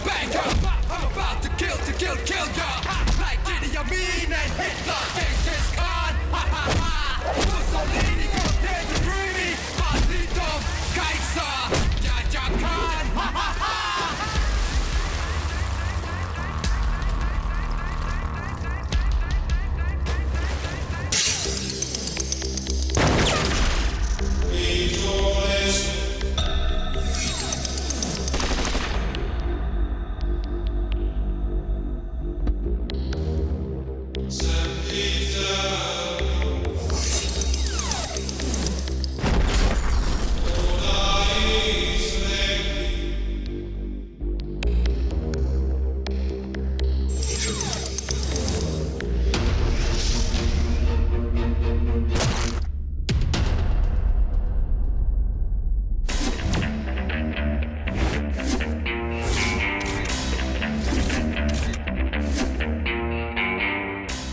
bang ya. I'm about to kill ya. Like Idi Amin and Hitler, Genghis Khan. Ha ha ha. Mussolini, there's a dreamy. Basito, Kaiser, Jaja Khan. Ha ha ha.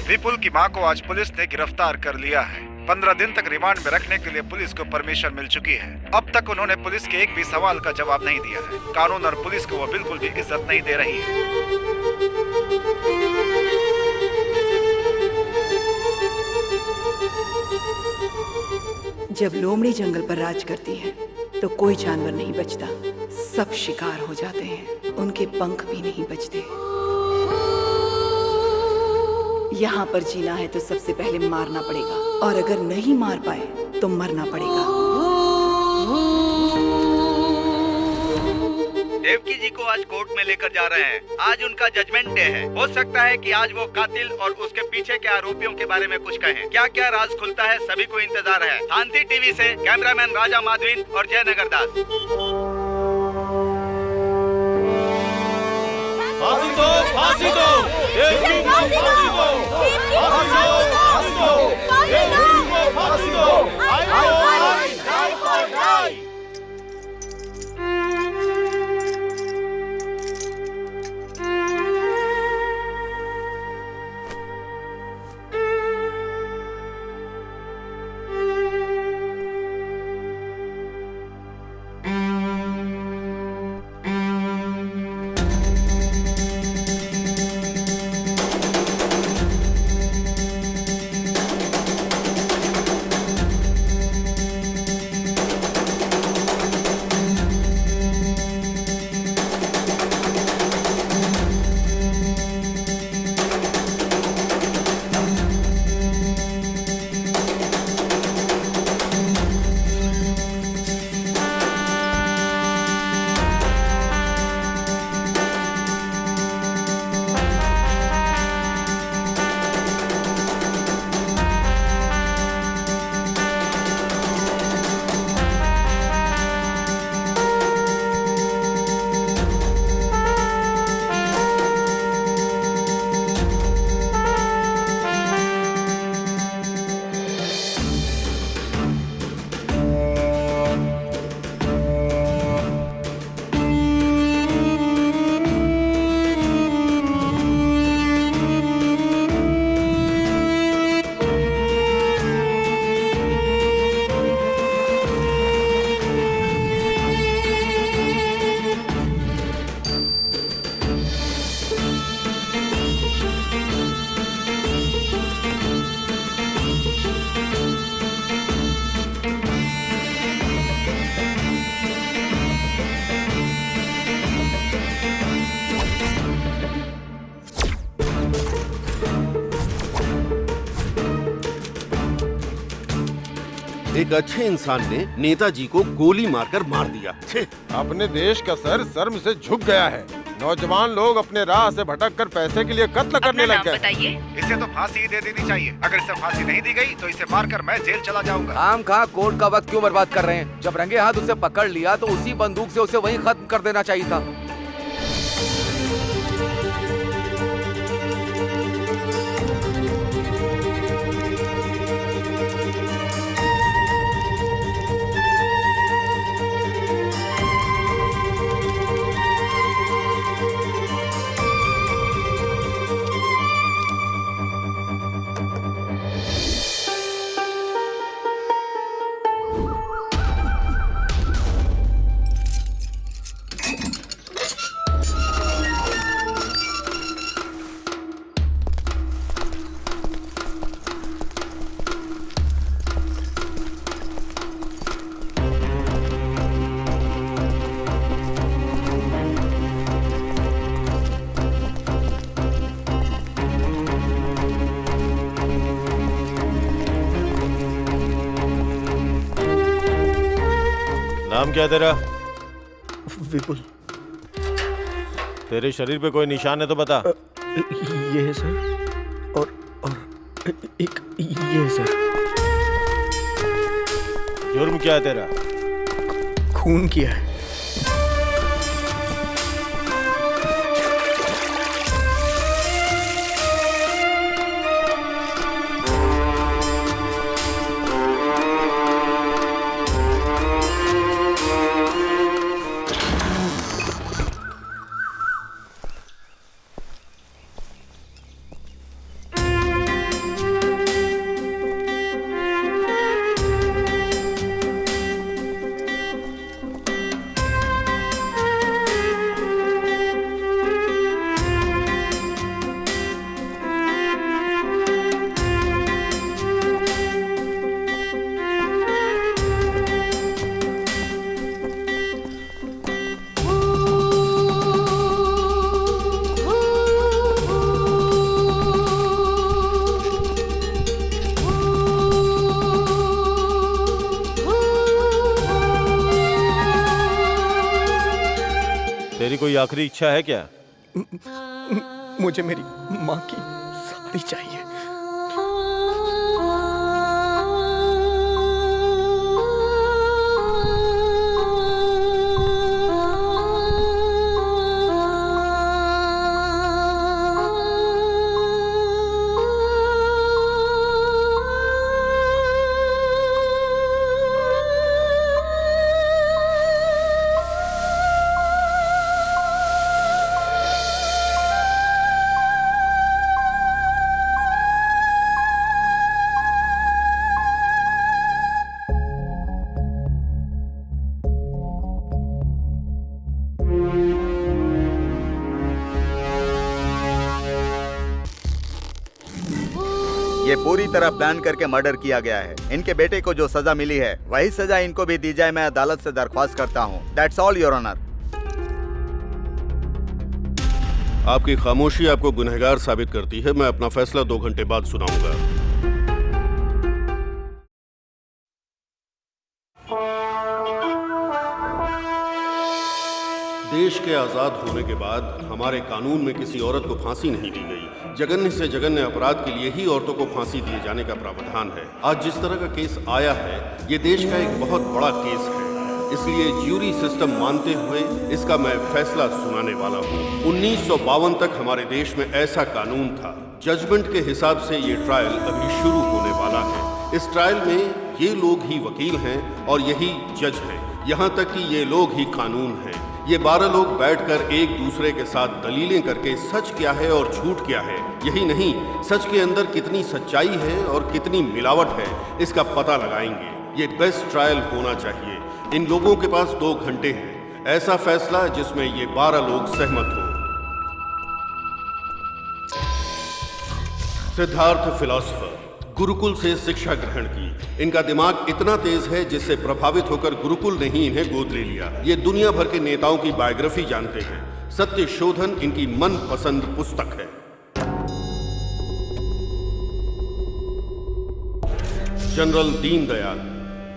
विपुल की मां को आज police ने गिरफ्तार कर लिया है। 15 दिन तक रिमांड में रखने के लिए पुलिस को परमिशन मिल चुकी है। अब तक उन्होंने पुलिस के एक भी सवाल का जवाब नहीं दिया है। कानून और पुलिस को वो बिल्कुल भी इज्जत नहीं दे रही है। जब लोमड़ी जंगल पर राज करती है तो कोई जानवर नहीं बचता, सब शिकार हो जाते हैं, उनके पंख भी नहीं बचते। यहाँ पर जीना है तो सबसे पहले मारना पड़ेगा, और अगर नहीं मार पाए तो मरना पड़ेगा। देवकी जी को आज कोर्ट में लेकर जा रहे हैं। आज उनका जजमेंट डे है। हो सकता है कि आज वो कातिल और उसके पीछे के आरोपियों के बारे में कुछ कहें। क्या क्या राज खुलता है, सभी को इंतजार है। शांति टीवी से कैमरामैन राजा माधवीन और जयनगर दास। फांसी दो, फांसी दो, देवकी को फांसी दो, फांसी दो, फांसी दो, देवकी को फांसी दो। एक अच्छे इंसान ने नेताजी को गोली मारकर मार दिया। अपने देश का सर शर्म से झुक गया है। नौजवान लोग अपने राह से भटक कर पैसे के लिए कत्ल करने लग गए। इसे तो फांसी दे देनी चाहिए। अगर इसे फांसी नहीं दी गई तो इसे मारकर मैं जेल चला जाऊंगा। हम कहाँ कोर्ट का वक्त क्यों बर्बाद कर रहे हैं? जब रंगे हाथ उसे पकड़ लिया तो उसी बंदूक से उसे वहीं खत्म कर देना चाहिए था। नाम क्या तेरा? विपुल। तेरे शरीर पे कोई निशान है तो बता। ये है सर, और एक ये है सर। जुर्म क्या है तेरा? खून किया है। तेरी कोई आखिरी इच्छा है क्या? मुझे मेरी माँ की साड़ी चाहिए। ये पूरी तरह प्लान करके मर्डर किया गया है। इनके बेटे को जो सजा मिली है वही सजा इनको भी दी जाए, मैं अदालत से दरख्वास्त करता हूँ। That's all your honour. आपकी खामोशी आपको गुनहगार साबित करती है। मैं अपना फैसला 2 घंटे बाद सुनाऊंगा। देश के आजाद होने के बाद हमारे कानून में किसी औरत को फांसी नहीं दी गई। जघन्य से जघन्य अपराध के लिए ही औरतों को फांसी दिए जाने का प्रावधान है। आज जिस तरह का केस आया है, ये देश का एक बहुत बड़ा केस है। इसलिए ज्यूरी सिस्टम मानते हुए इसका मैं फैसला सुनाने वाला हूँ। 1952 तक हमारे देश में ऐसा कानून था। जजमेंट के हिसाब से ये ट्रायल अभी शुरू होने वाला है। इस ट्रायल में ये लोग ही वकील हैं और यही जज हैं। यहाँ तक कि ये लोग ही कानून हैं। ये 12 लोग बैठकर एक दूसरे के साथ दलीलें करके सच क्या है और झूठ क्या है, यही नहीं सच के अंदर कितनी सच्चाई है और कितनी मिलावट है, इसका पता लगाएंगे। ये बेस्ट ट्रायल होना चाहिए। इन लोगों के पास 2 घंटे हैं। ऐसा फैसला जिसमें ये 12 लोग सहमत हों। सिद्धार्थ फिलॉसफर, गुरुकुल से शिक्षा ग्रहण की। इनका दिमाग इतना तेज है जिससे प्रभावित होकर गुरुकुल ने ही इन्हें गोद ले लिया। ये दुनिया भर के नेताओं की बायोग्राफी जानते हैं। सत्य शोधन इनकी मनपसंद पुस्तक है। जनरल दीनदयाल,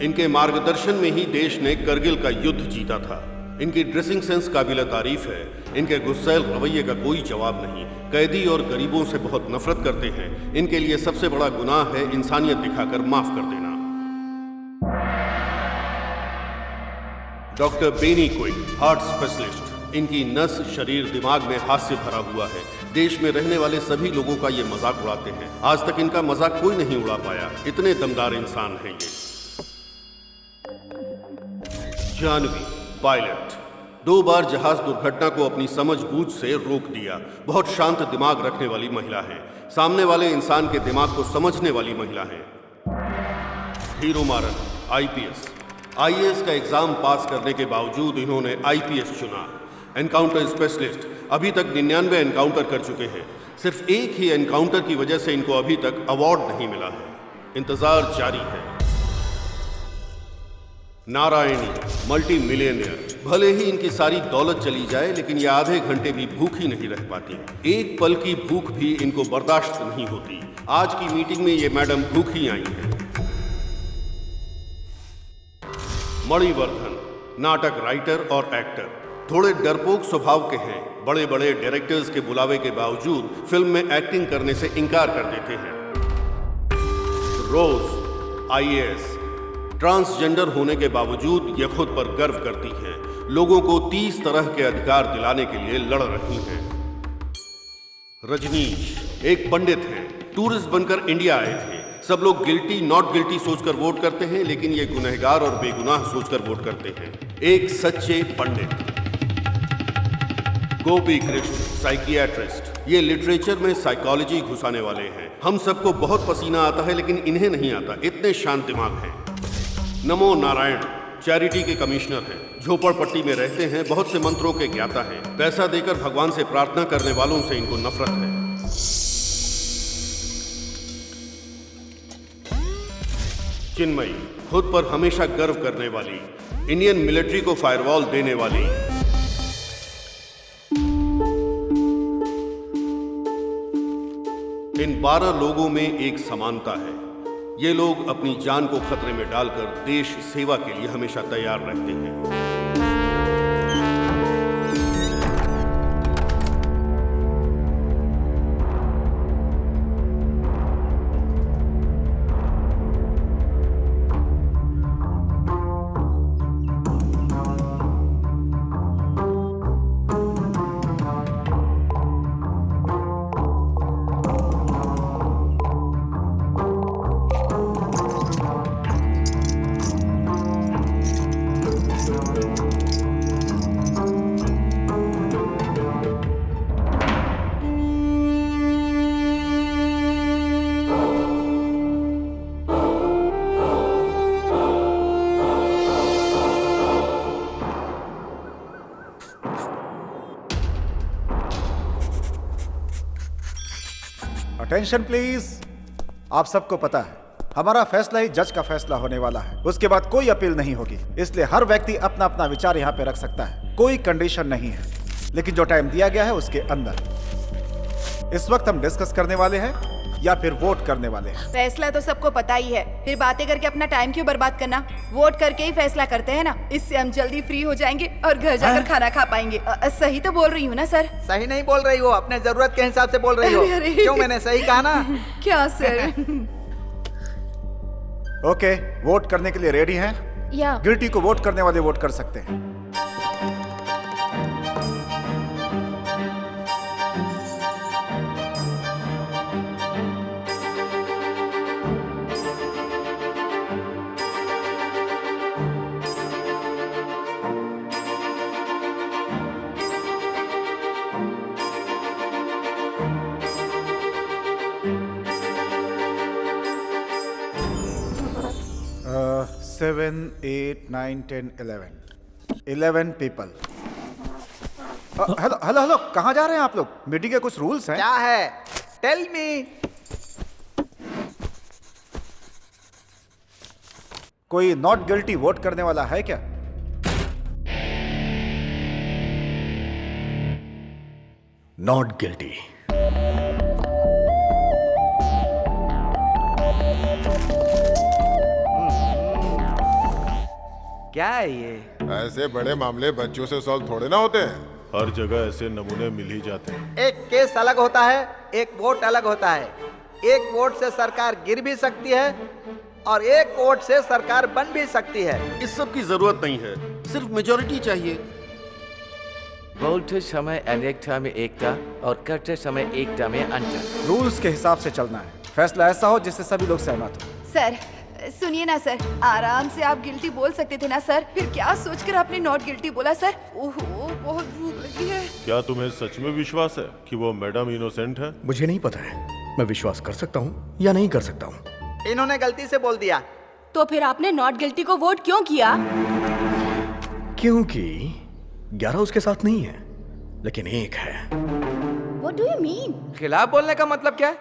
इनके मार्गदर्शन में ही देश ने करगिल का युद्ध जीता था। इनकी ड्रेसिंग सेंस काबिल तारीफ है। इनके गुस्सैल रवैये का कोई जवाब नहीं। कैदी और गरीबों से बहुत नफरत करते हैं। इनके लिए सबसे बड़ा गुनाह है इंसानियत दिखाकर माफ कर देना। Doctor Beni quick, heart specialist. इनकी नस, शरीर, दिमाग में हास्य भरा हुआ है। देश में रहने वाले सभी लोगों का ये मजाक उड़ाते हैं। आज तक इनका मजाक कोई नहीं उड़ा पाया। इतने दमदार इंसान हैं ये। जानवी, पायलट, 2 बार जहाज दुर्घटना को अपनी समझबूझ से रोक दिया। बहुत शांत दिमाग रखने वाली महिला है। सामने वाले इंसान के दिमाग को समझने वाली महिला है। हीरो मारन, आईपीएस। आईएएस का एग्जाम पास करने के बावजूद इन्होंने आईपीएस चुना। एनकाउंटर स्पेशलिस्ट, अभी तक 99 एनकाउंटर कर चुके हैं। सिर्फ एक ही एनकाउंटर की वजह से इनको अभी तक अवार्ड नहीं मिला है। इंतजार जारी है। Narayani, multi millionaire. भले ही इनकी सारी दौलत चली जाए, लेकिन ये आधे घंटे भी भूखी नहीं रह पाती। एक पल की भूख भी इनको बर्दाश्त नहीं होती। आज की मीटिंग में ये मैडम भूखी आई हैं। मणिवर्धन, नाटक राइटर और एक्टर। थोड़े डरपोक स्वभाव के हैं। बड़े बड़े डायरेक्टर्स के बुलावे के बावजूद फिल्म में एक्टिंग करने से इनकार कर देते हैं। रोज IAS ट्रांसजेंडर होने के बावजूद ये खुद पर गर्व करती हैं। लोगों को 30 तरह के अधिकार दिलाने के लिए लड़ रही हैं। रजनीश एक पंडित हैं, टूरिस्ट बनकर इंडिया आए थे। सब लोग गिल्टी नॉट गिल्टी सोचकर वोट करते हैं, लेकिन ये गुनहगार और बेगुनाह सोचकर वोट करते हैं। एक सच्चे पंडित। गोपी कृष्ण साइकियाट्रिस्ट, ये लिटरेचर में साइकोलॉजी घुसाने वाले हैं। हम सबको बहुत पसीना आता है लेकिन इन्हें नहीं आता, इतने शांत दिमाग हैं। नमो नारायण चैरिटी के कमिश्नर हैं, झोपड़पट्टी में रहते हैं, बहुत से मंत्रों के ज्ञाता हैं। पैसा देकर भगवान से प्रार्थना करने वालों से इनको नफरत है। चिन्मयी खुद पर हमेशा गर्व करने वाली, इंडियन मिलिट्री को फायरवॉल देने वाली। इन 12 लोगों में एक समानता है। ये लोग अपनी जान को खतरे में डालकर देश सेवा के लिए हमेशा तैयार रहते हैं। Attention please. आप सबको पता है हमारा फैसला ही जज का फैसला होने वाला है, उसके बाद कोई अपील नहीं होगी। इसलिए हर व्यक्ति अपना अपना विचार यहाँ पे रख सकता है, कोई कंडीशन नहीं है, लेकिन जो टाइम दिया गया है उसके अंदर। इस वक्त हम डिस्कस करने वाले हैं या फिर वोट करने वाले हैं। फैसला तो सबको पता ही है, फिर बातें करके अपना टाइम क्यों बर्बाद करना। वोट करके ही फैसला करते हैं ना, इससे हम जल्दी फ्री हो जाएंगे और घर जाकर खाना खा पाएंगे। सही तो बोल रही हूँ ना सर? सही नहीं बोल रही हो, अपने जरूरत के हिसाब से बोल रही हो। क्यों, मैंने सही कहा ना? क्या सर? ओके, वोट करने के लिए रेडी हैं? या गिल्टी को वोट करने वाले वोट कर सकते हैं। Seven, 8, 9, 10, 11 people। Hello hello hello, कहाँ जा रहे हैं आप लोग? मीटिंग के कुछ रूल्स हैं। क्या है? Tell me. कोई नॉट गिल्टी वोट करने वाला है क्या? Not guilty. क्या है ये? ऐसे बड़े मामले बच्चों से सॉल्व थोड़े ना होते हैं। हर जगह ऐसे नमूने मिल ही जाते हैं। एक केस अलग होता है, एक वोट अलग होता है। एक वोट से सरकार गिर भी सकती है और एक वोट से सरकार बन भी सकती है। इस सब की जरूरत नहीं है, सिर्फ मेजॉरिटी चाहिए। बोलते समय अनेकता में एकता और करते समय एकता में अंतर। रूल्स के हिसाब से चलना है। फैसला ऐसा हो जिससे सभी लोग सहमत हो। सर सुनिए ना सर, आराम से आप गिल्टी बोल सकते थे ना सर, फिर क्या सोचकर आपने नॉट गिल्टी बोला सर? ओहो, बहुत भूख लगी है। क्या तुम्हें सच में विश्वास है कि वो मैडम इनोसेंट है? मुझे नहीं पता है, मैं विश्वास कर सकता हूँ या नहीं कर सकता हूँ। इन्होंने गलती से बोल दिया। तो फिर आपने नॉट गिल्टी को वोट क्यों किया? क्योंकि 11 उसके साथ नहीं है, लेकिन एक है। What do you mean? खिलाफ बोलने का मतलब क्या है?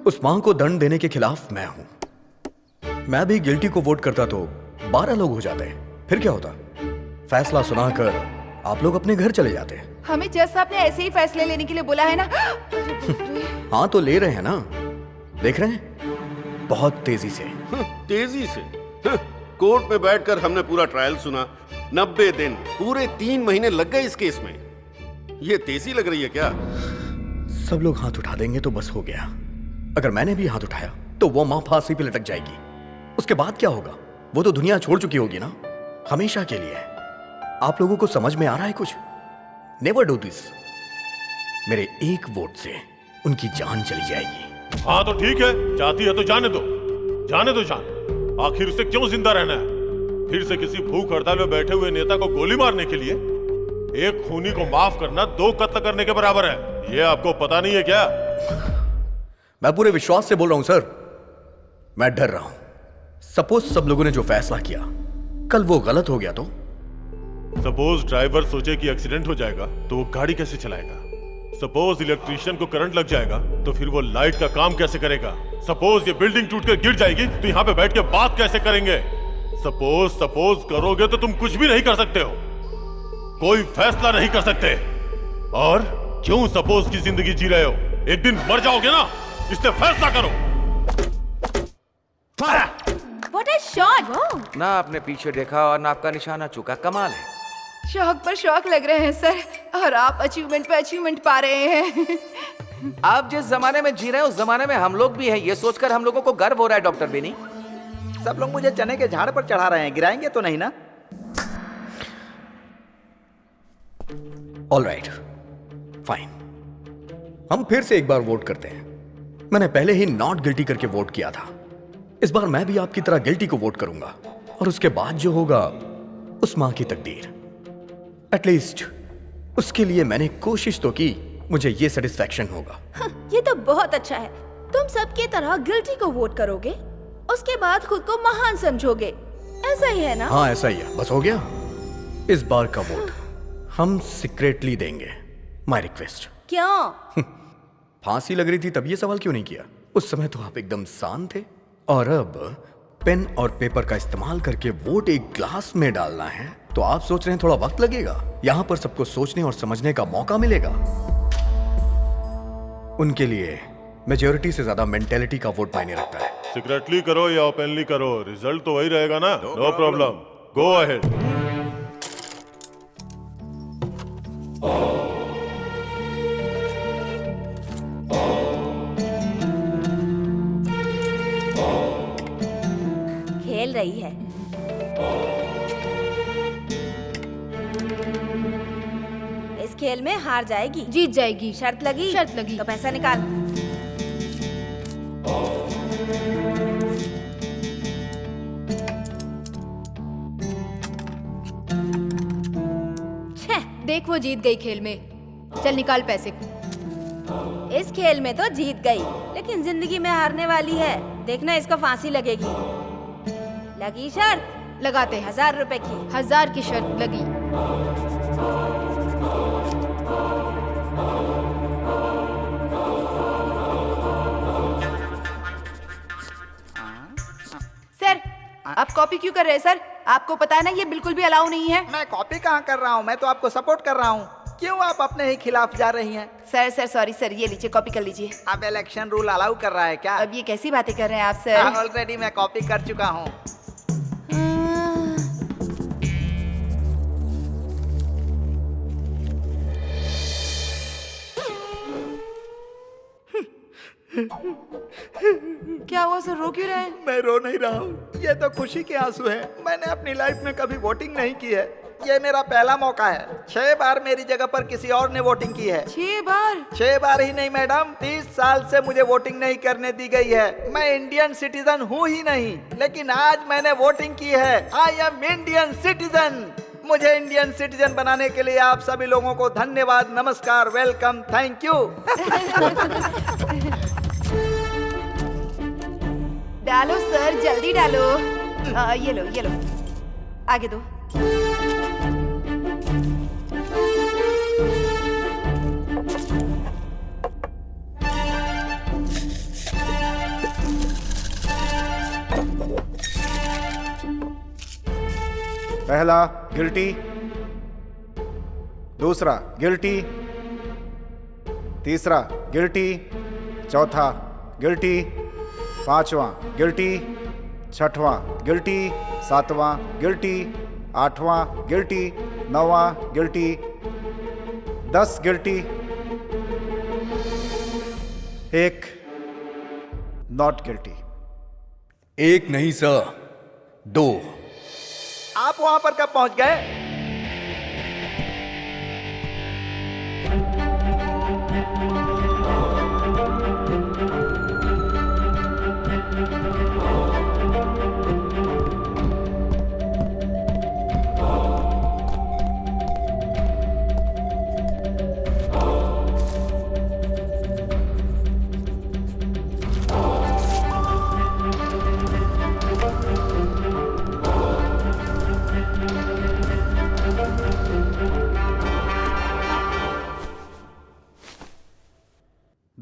उस मां को दंड देने के खिलाफ मैं हूं। मैं भी गिल्टी को वोट करता तो 12 लोग हो जाते, फिर क्या होता? फैसला सुनाकर आप लोग अपने घर चले जाते। हमें जज साहब ने ऐसे ही फैसले लेने के लिए बोला है ना। हाँ तो ले रहे हैं ना, देख रहे हैं बहुत तेजी से। तेजी से? कोर्ट में बैठकर हमने पूरा ट्रायल सुना। 90 दिन, पूरे 3 महीने लग गए इस केस में। ये तेजी लग रही है क्या? सब लोग हाथ उठा देंगे तो बस हो गया। अगर मैंने भी हाथ उठाया तो वो मां फांसी पे लटक जाएगी। उसके बाद क्या होगा? वो तो दुनिया छोड़ चुकी होगी ना, हमेशा के लिए। आप लोगों को समझ में आ रहा है कुछ? Never do this. मेरे एक वोट से उनकी जान चली जाएगी। हाँ तो ठीक है, चाहती है तो जाने दो, जाने दो जान। आखिर उसे क्यों जिंदा रहना है? फिर से किसी भूख हड़ताल में बैठे हुए नेता को गोली मारने के लिए? एक खूनी को माफ करना 2 कत्ल करने के बराबर है। ये आपको पता नहीं है क्या? मैं पूरे विश्वास से बोल रहा हूं सर। मैं डर रहा हूं। सपोज सब लोगों ने जो फैसला किया कल वो गलत हो गया तो? सपोज ड्राइवर सोचे कि एक्सीडेंट हो जाएगा तो वो गाड़ी कैसे चलाएगा? सपोज इलेक्ट्रीशियन को करंट लग जाएगा तो फिर वो लाइट का काम कैसे करेगा? सपोज ये बिल्डिंग टूटकर गिर जाएगी तो यहाँ पे बैठ के बात कैसे करेंगे? सपोज करोगे तो तुम कुछ भी नहीं कर सकते हो, कोई फैसला नहीं कर सकते। और क्यों सपोज की जिंदगी जी रहे हो? एक दिन मर जाओगे ना, इसलिए फैसला करो। What a shot! ना आपने पीछे देखा और ना आपका निशाना चूका। कमाल है। शौक पर शौक लग रहे हैं सर, और आप अचीवमेंट पे अचीवमेंट पा रहे हैं। आप जिस जमाने में जी रहे हैं उस जमाने में हम लोग भी हैं, ये सोचकर हम लोगों को गर्व हो रहा है डॉक्टर बेनी। सब लोग मुझे चने के झाड़ पर चढ़ा रहे हैं, गिराएंगे तो नहीं ना? All right, fine. हम फिर से एक बार वोट करते हैं। मैंने पहले ही नॉट गिल्टी करके वोट किया था। इस बार मैं भी आपकी तरह गिल्टी को वोट करूंगा, और उसके बाद जो होगा उस मां की तकदीर। एटलीस्ट उसके लिए मैंने कोशिश तो की, मुझे ये सेटिस्फैक्शन होगा। ये तो बहुत अच्छा है। तुम सबकी तरह गिल्टी को वोट करोगे, उसके बाद खुद को महान समझोगे, ऐसा ही है ना? हाँ ऐसा ही है, बस हो गया। इस बार का वोट हम सीक्रेटली देंगे। My request. क्यों? फांसी लग रही थी तब ये सवाल क्यों नहीं किया? उस समय तो आप एकदम शांत थे। और अब पेन और पेपर का इस्तेमाल करके वोट एक ग्लास में डालना है तो आप सोच रहे हैं थोड़ा वक्त लगेगा? यहां पर सबको सोचने और समझने का मौका मिलेगा। उनके लिए मेजॉरिटी से ज्यादा मेंटेलिटी का वोट मायने रखता है। सीक्रेटली करो या ओपनली करो, रिजल्ट तो वही रहेगा ना। No problem, go ahead. खेल रही है। इस खेल में हार जाएगी, जीत जाएगी। शर्त लगी? शर्त लगी। तो पैसा निकाल। देख वो जीत गई खेल में। चल निकाल पैसे। इस खेल में तो जीत गई, लेकिन जिंदगी में हारने वाली है। देखना इसको फांसी लगेगी। लगी शर्त? लगाते हैं। 1000 रुपए की। 1000 की शर्त लगी। सर आप कॉपी क्यों कर रहे हैं सर? आपको पता है ना ये बिल्कुल भी अलाउ नहीं है। मैं कॉपी कहाँ कर रहा हूँ, मैं तो आपको सपोर्ट कर रहा हूँ। क्यों आप अपने ही खिलाफ जा रही हैं? सर सॉरी सर, ये लीजिए कॉपी कर लीजिए। अब इलेक्शन रूल अलाउ कर रहा है क्या? अब ये कैसी बातें कर रहे हैं आप सर? ऑलरेडी मैं कॉपी कर चुका हूँ। क्या हुआ सर, रो क्यों रहे हैं? मैं रो नहीं रहा हूँ, ये तो खुशी के आंसू हैं। मैंने अपनी लाइफ में कभी वोटिंग नहीं की है, ये मेरा पहला मौका है। 6 बार मेरी जगह पर किसी और ने वोटिंग की है। 6 बार? 6 बार ही नहीं मैडम, 30 साल से मुझे वोटिंग नहीं करने दी गई है। मैं इंडियन सिटीजन हूँ ही नहीं, लेकिन आज मैंने वोटिंग की है। I am Indian citizen. मुझे इंडियन सिटीजन बनाने के लिए आप सभी लोगों को धन्यवाद, नमस्कार, वेलकम, थैंक यू। डालो सर, जल्दी डालो। ये लो आगे दो। पहला गिल्टी, दूसरा गिल्टी, तीसरा गिल्टी, चौथा गिल्टी, पांचवा गिल्टी, छठवां गिल्टी, सातवां गिल्टी, आठवां गिल्टी, नौवां गिल्टी, 10 गिल्टी, 1 नॉट गिल्टी। 1 नहीं सर, 2। आप वहां पर कब पहुंच गए?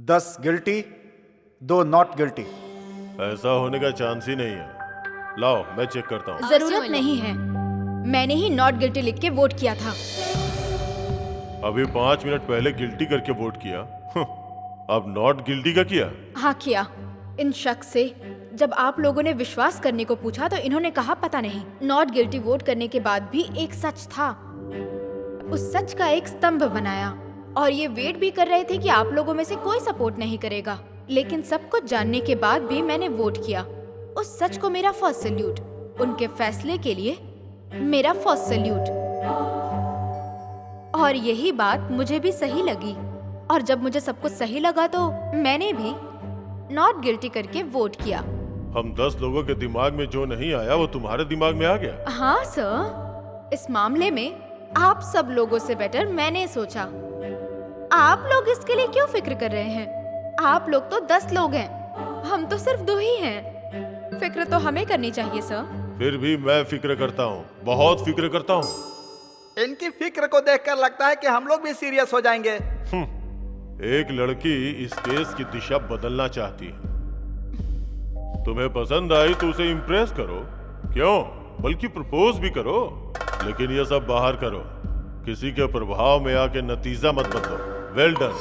दस गिल्टी, 2 नॉट गिल्टी। ऐसा होने का चांस ही नहीं है। लाओ मैं चेक करता हूँ। जरूरत नहीं है, मैंने ही नॉट गिल्टी लिख के वोट किया था। अभी 5 मिनट पहले गिल्टी करके वोट किया, अब नॉट गिल्टी का किया। हाँ किया। इन शख्स से जब आप लोगों ने विश्वास करने को पूछा तो इन्होंने कहा पता नहीं। नॉट गिल्टी वोट करने के बाद भी एक सच था, उस सच का एक स्तंभ बनाया और ये वेट भी कर रहे थे कि आप लोगों में से कोई सपोर्ट नहीं करेगा। लेकिन सब कुछ जानने के बाद भी मैंने वोट किया। उस सच को मेरा फर्स्ट सैल्यूट, उनके फैसले के लिए मेरा फर्स्ट सैल्यूट। और यही बात मुझे भी सही लगी, और जब मुझे सब कुछ सही लगा तो मैंने भी नॉट गिल्टी करके वोट किया। हम 10 लोगों के दिमाग में जो नहीं आया वो तुम्हारे दिमाग में आ गया। हाँ सर, इस मामले में आप सब लोगों से बेटर मैंने सोचा। आप लोग इसके लिए क्यों फिक्र कर रहे हैं? आप लोग तो 10 लोग हैं, हम तो सिर्फ 2 ही हैं। फिक्र तो हमें करनी चाहिए सर। फिर भी मैं फिक्र करता हूँ, बहुत फिक्र करता हूँ। इनकी फिक्र को देखकर लगता है कि हम लोग भी सीरियस हो जाएंगे। एक लड़की इस केस की दिशा बदलना चाहती है। तुम्हें पसंद आई तो उसे इम्प्रेस करो, क्यों, बल्कि प्रपोज भी करो। लेकिन ये सब बाहर करो, किसी के प्रभाव में आके नतीजा मत बदलो। Well done.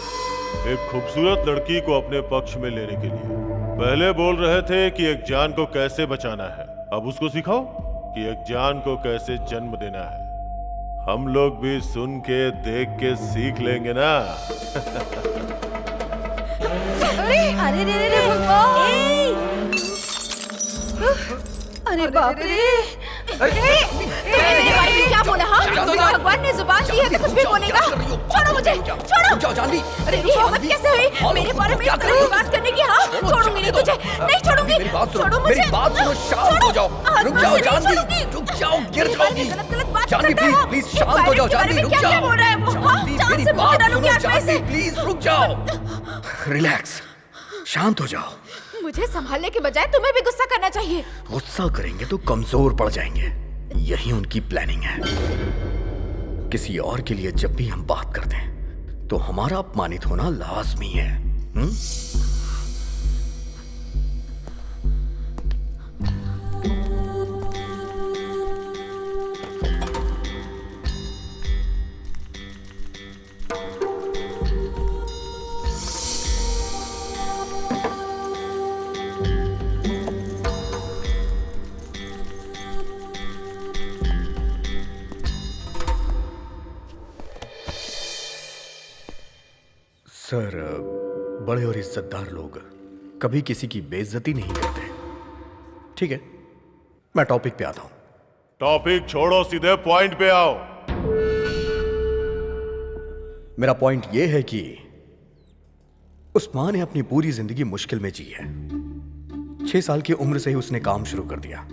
एक खूबसूरत लड़की को अपने पक्ष में लेने के लिए पहले बोल रहे थे कि एक जान को कैसे बचाना है, अब उसको सिखाओ कि एक जान को कैसे जन्म देना है। हम लोग भी सुन के देख के सीख लेंगे ना। अरे रे भगवान, अरे बाप रे, मेरे बारे में क्या बोला? हाँ, भगवान ने जुबान दी है तो कुछ भी बोलेगा। छोड़ो मुझे, छोड़ो। अरे ये हिम्मत कैसे हुई मेरे बारे में इस तरह की बात करने की? हाँ, छोड़ूंगी नहीं तुझे, नहीं छोड़ूंगी। छोड़ो मुझे, मेरी बात सुनो, शांत हो जाओ। रुक जाओ जानवी, रुक जाओ, गिर जाओगी। जानवी प्लीज प्लीज शांत हो जाओ। जानवी रुक जाओ। मेरी बात सुनो जानवी, प्लीज रुक जाओ। रिलैक्स, शांत हो जाओ। मुझे संभालने के बजाय तुम्हें भी गुस्सा करना चाहिए। गुस्सा करेंगे तो कमजोर पड़ जाएंगे, यही उनकी प्लानिंग है। किसी और के लिए जब भी हम बात करते हैं तो हमारा अपमानित होना लाजमी है। सर, बड़े और इज्जतदार लोग कभी किसी की बेइज्जती नहीं करते। ठीक है, मैं टॉपिक पे आता हूं। टॉपिक छोड़ो, सीधे पॉइंट पे आओ। मेरा पॉइंट यह है कि उस मां ने अपनी पूरी जिंदगी मुश्किल में जी है। 6 साल की उम्र से ही उसने काम शुरू कर दिया।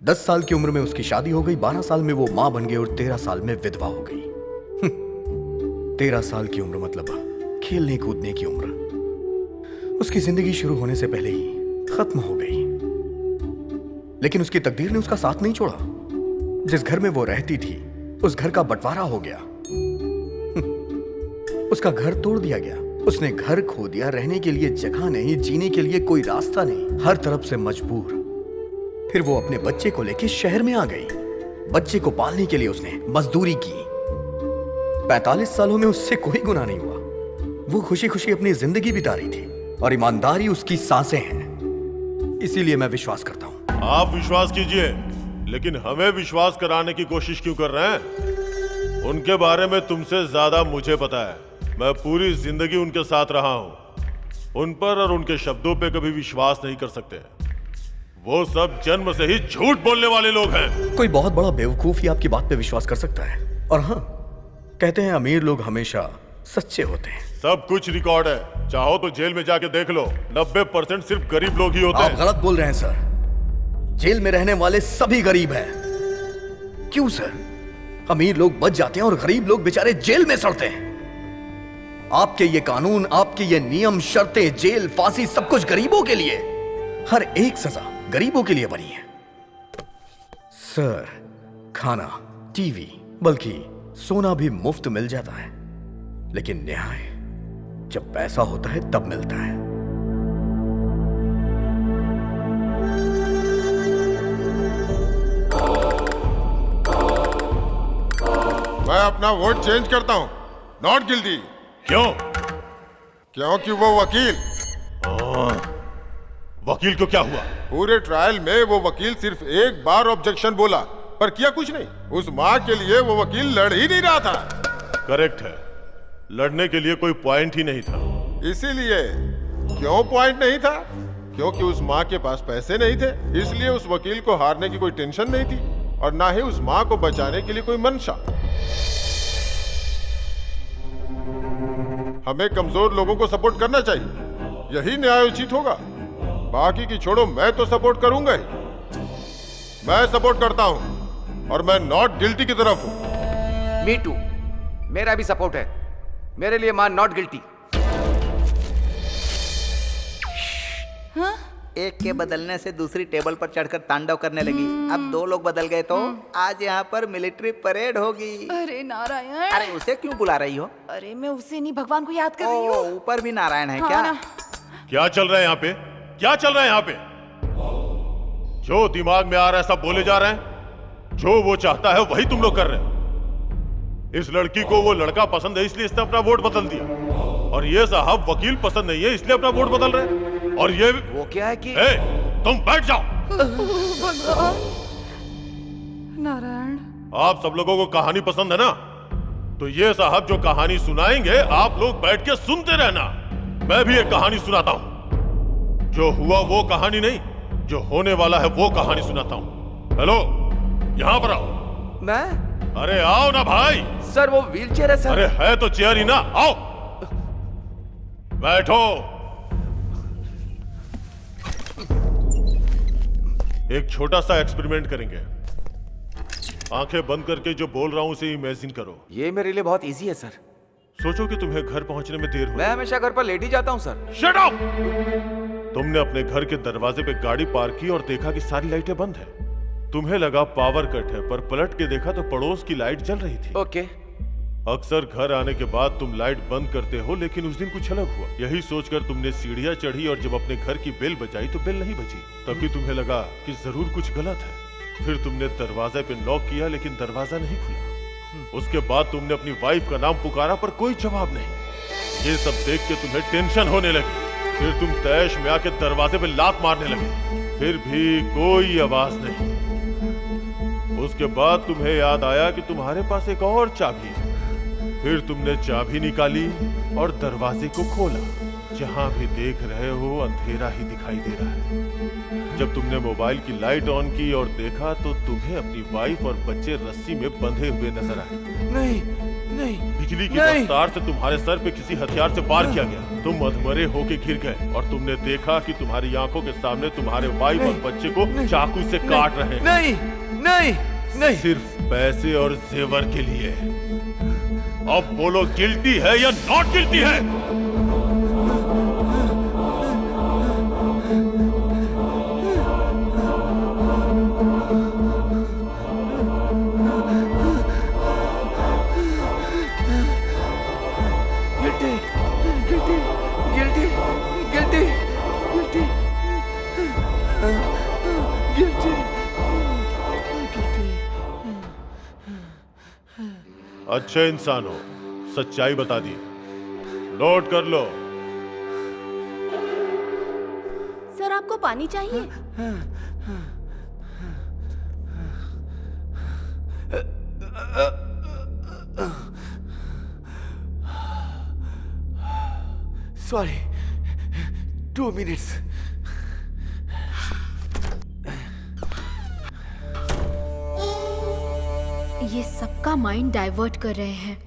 10 साल की उम्र में उसकी शादी हो गई, 12 साल में वो मां बन गई और 13 साल में विधवा हो गई। 13 साल की उम्र मतलब खेलने कूदने की उम्र। उसकी जिंदगी शुरू होने से पहले ही खत्म हो गई। लेकिन उसकी तकदीर ने उसका साथ नहीं छोड़ा। जिस घर में वो रहती थी उस घर का बंटवारा हो गया। उसका घर तोड़ दिया गया। उसने घर खो दिया, रहने के लिए जगह नहीं, जीने के लिए कोई रास्ता नहीं, हर तरफ से मजबूर। फिर वो अपने बच्चे को लेकर शहर में आ गई। बच्चे को पालने के लिए उसने मजदूरी की। 45 सालों में उससे कोई गुनाह नहीं हुआ। वो खुशी खुशी अपनी जिंदगी बिता रही थी और ईमानदारी उसकी सांसें हैं। इसीलिए मैं विश्वास करता हूं आप विश्वास कीजिए, लेकिन हमें विश्वास कराने की कोशिश क्यों कर रहे हैं? उनके बारे में तुमसे ज्यादा मुझे पता है। मैं पूरी जिंदगी उनके साथ रहा हूं। उन पर और उनके शब्दों पे कभी विश्वास नहीं कर सकते। वो सब जन्म से ही झूठ बोलने वाले लोग हैं। कोई बहुत बड़ा बेवकूफ ही आपकी बात पे विश्वास कर सकता है। और हाँ, कहते हैं अमीर लोग हमेशा सच्चे होते हैं। सब कुछ रिकॉर्ड है, चाहो तो जेल में जाके देख लो। 90% सिर्फ गरीब लोग ही होते हैं। आप गलत बोल रहे हैं सर। जेल में रहने वाले सभी गरीब हैं। क्यों सर? अमीर लोग बच जाते हैं और गरीब लोग बेचारे जेल में सड़ते हैं। आपके ये कानून, आपके ये नियम, शर्तें, जेल, फांसी, सब कुछ गरीबों के लिए। हर एक सजा गरीबों के लिए बनी है सर। खाना, टीवी, बल्कि सोना भी मुफ्त मिल जाता है, लेकिन न्याय जब पैसा होता है तब मिलता है। मैं अपना वोट चेंज करता हूं, नॉट गिल्टी। क्यों? क्योंकि वो वकील। वकील को क्या हुआ? पूरे ट्रायल में वो वकील सिर्फ एक बार ऑब्जेक्शन बोला, पर किया कुछ नहीं। उस माँ के लिए वो वकील लड़ ही नहीं रहा था। करेक्ट है, लड़ने के लिए कोई पॉइंट ही नहीं था। इसीलिए क्यों पॉइंट नहीं था? क्योंकि उस माँ के पास पैसे नहीं थे, इसलिए उस वकील को हारने की कोई टेंशन नहीं थी, और ना ही उस माँ को बचाने के लिए कोई मंशा। हमें कमजोर लोगों को सपोर्ट करना चाहिए, यही न्यायोचित होगा। बाकी की छोड़ो, मैं तो सपोर्ट करूंगा ही। मैं सपोर्ट करता हूं और मैं नॉट गिल्टी की तरफ हूं। मी टू, मेरा भी सपोर्ट है। मेरे लिए मां नॉट गिल्टी। हाँ? एक के बदलने से दूसरी टेबल पर चढ़कर तांडव करने लगी। अब 2 लोग बदल गए तो आज यहाँ पर मिलिट्री परेड होगी। अरे नारायण! अरे उसे क्यों बुला रही हो? अरे मैं उसे नहीं, भगवान को याद कर रही हूँ। ऊपर भी नारायण है हाँ क्या? ना। क्या चल रहा है यहाँ पे? क्या चल रहा है यहाँ पे? जो दिमाग में आ रहा है सब बोले जा रहे हैं। जो वो चाहता है वही तुम लोग कर रहे हो। इस लड़की को वो लड़का पसंद है इसलिए इसने अपना वोट बदल दिया, और ये साहब वकील पसंद नहीं है इसलिए अपना वोट बदल रहे हैं। और ये वो क्या है कि तुम बैठ जाओ। नारायण, आप सब लोगों को कहानी पसंद है ना, तो ये साहब जो कहानी सुनाएंगे आप लोग बैठ के सुनते रहना। मैं भी एक कहानी सुनाता हूँ। जो हुआ वो कहानी नहीं, जो होने वाला है वो कहानी सुनाता हूँ। हेलो, यहाँ पर आओ। मैं? अरे आओ ना भाई। सर वो व्हीलचेयर है सर। अरे है तो चेयर ही ना, आओ बैठो। एक छोटा सा एक्सपेरिमेंट करेंगे। आंखें बंद करके जो बोल रहा हूं उसे इमेजिन करो। ये मेरे लिए बहुत इजी है सर। सोचो कि तुम्हें घर पहुंचने में देर हुई। मैं हमेशा घर पर लेट ही जाता हूं सर। Shut up! तुमने अपने घर के दरवाजे पे गाड़ी पार्क की और देखा कि सारी लाइटें बंद है। तुम्हें लगा पावर कट है, पर पलट के देखा तो पड़ोस की लाइट जल रही थी। ओके। अक्सर घर आने के बाद तुम लाइट बंद करते हो, लेकिन उस दिन कुछ अलग हुआ। यही सोचकर तुमने सीढ़ियां चढ़ी और जब अपने घर की बेल बजाई तो बेल नहीं बजी। तभी तुम्हें लगा कि जरूर कुछ गलत है। फिर तुमने दरवाजे पे नॉक किया, लेकिन दरवाजा नहीं खुला। उसके बाद तुमने अपनी वाइफ का नाम पुकारा, पर कोई जवाब नहीं। ये सब देख के तुम्हें टेंशन होने लगी। फिर तुम तैश में आके दरवाजे पे लात मारने लगे, फिर भी कोई आवाज नहीं। उसके बाद तुम्हें याद आया कि तुम्हारे पास एक और चाबी है। फिर तुमने चाबी निकाली और दरवाजे को खोला। जहां भी देख रहे हो अंधेरा ही दिखाई दे रहा है। जब तुमने मोबाइल की लाइट ऑन की और देखा तो तुम्हें अपनी वाइफ और बच्चे रस्सी में बंधे हुए नजर आए। नहीं, नहीं। बिजली की रफ्तार से तुम्हारे सर पे किसी हथियार से वार किया गया। तुम अधमरे होके गिर गए और तुमने देखा कि तुम्हारी आंखों के सामने तुम्हारे वाइफ और बच्चे को चाकू से काट रहे हैं। नहीं, नहीं, नहीं। सिर्फ पैसे और जेवर के लिए। अब बोलो, गिल्टी है या नॉट गिल्टी है? Guilty, guilty, guilty, guilty, guilty, guilty, guilty. अच्छे इंसान हो, सच्चाई बता दी। नोट कर लो। सर आपको पानी चाहिए? Sorry, 2 minutes. ये सबका माइंड डाइवर्ट कर रहे हैं।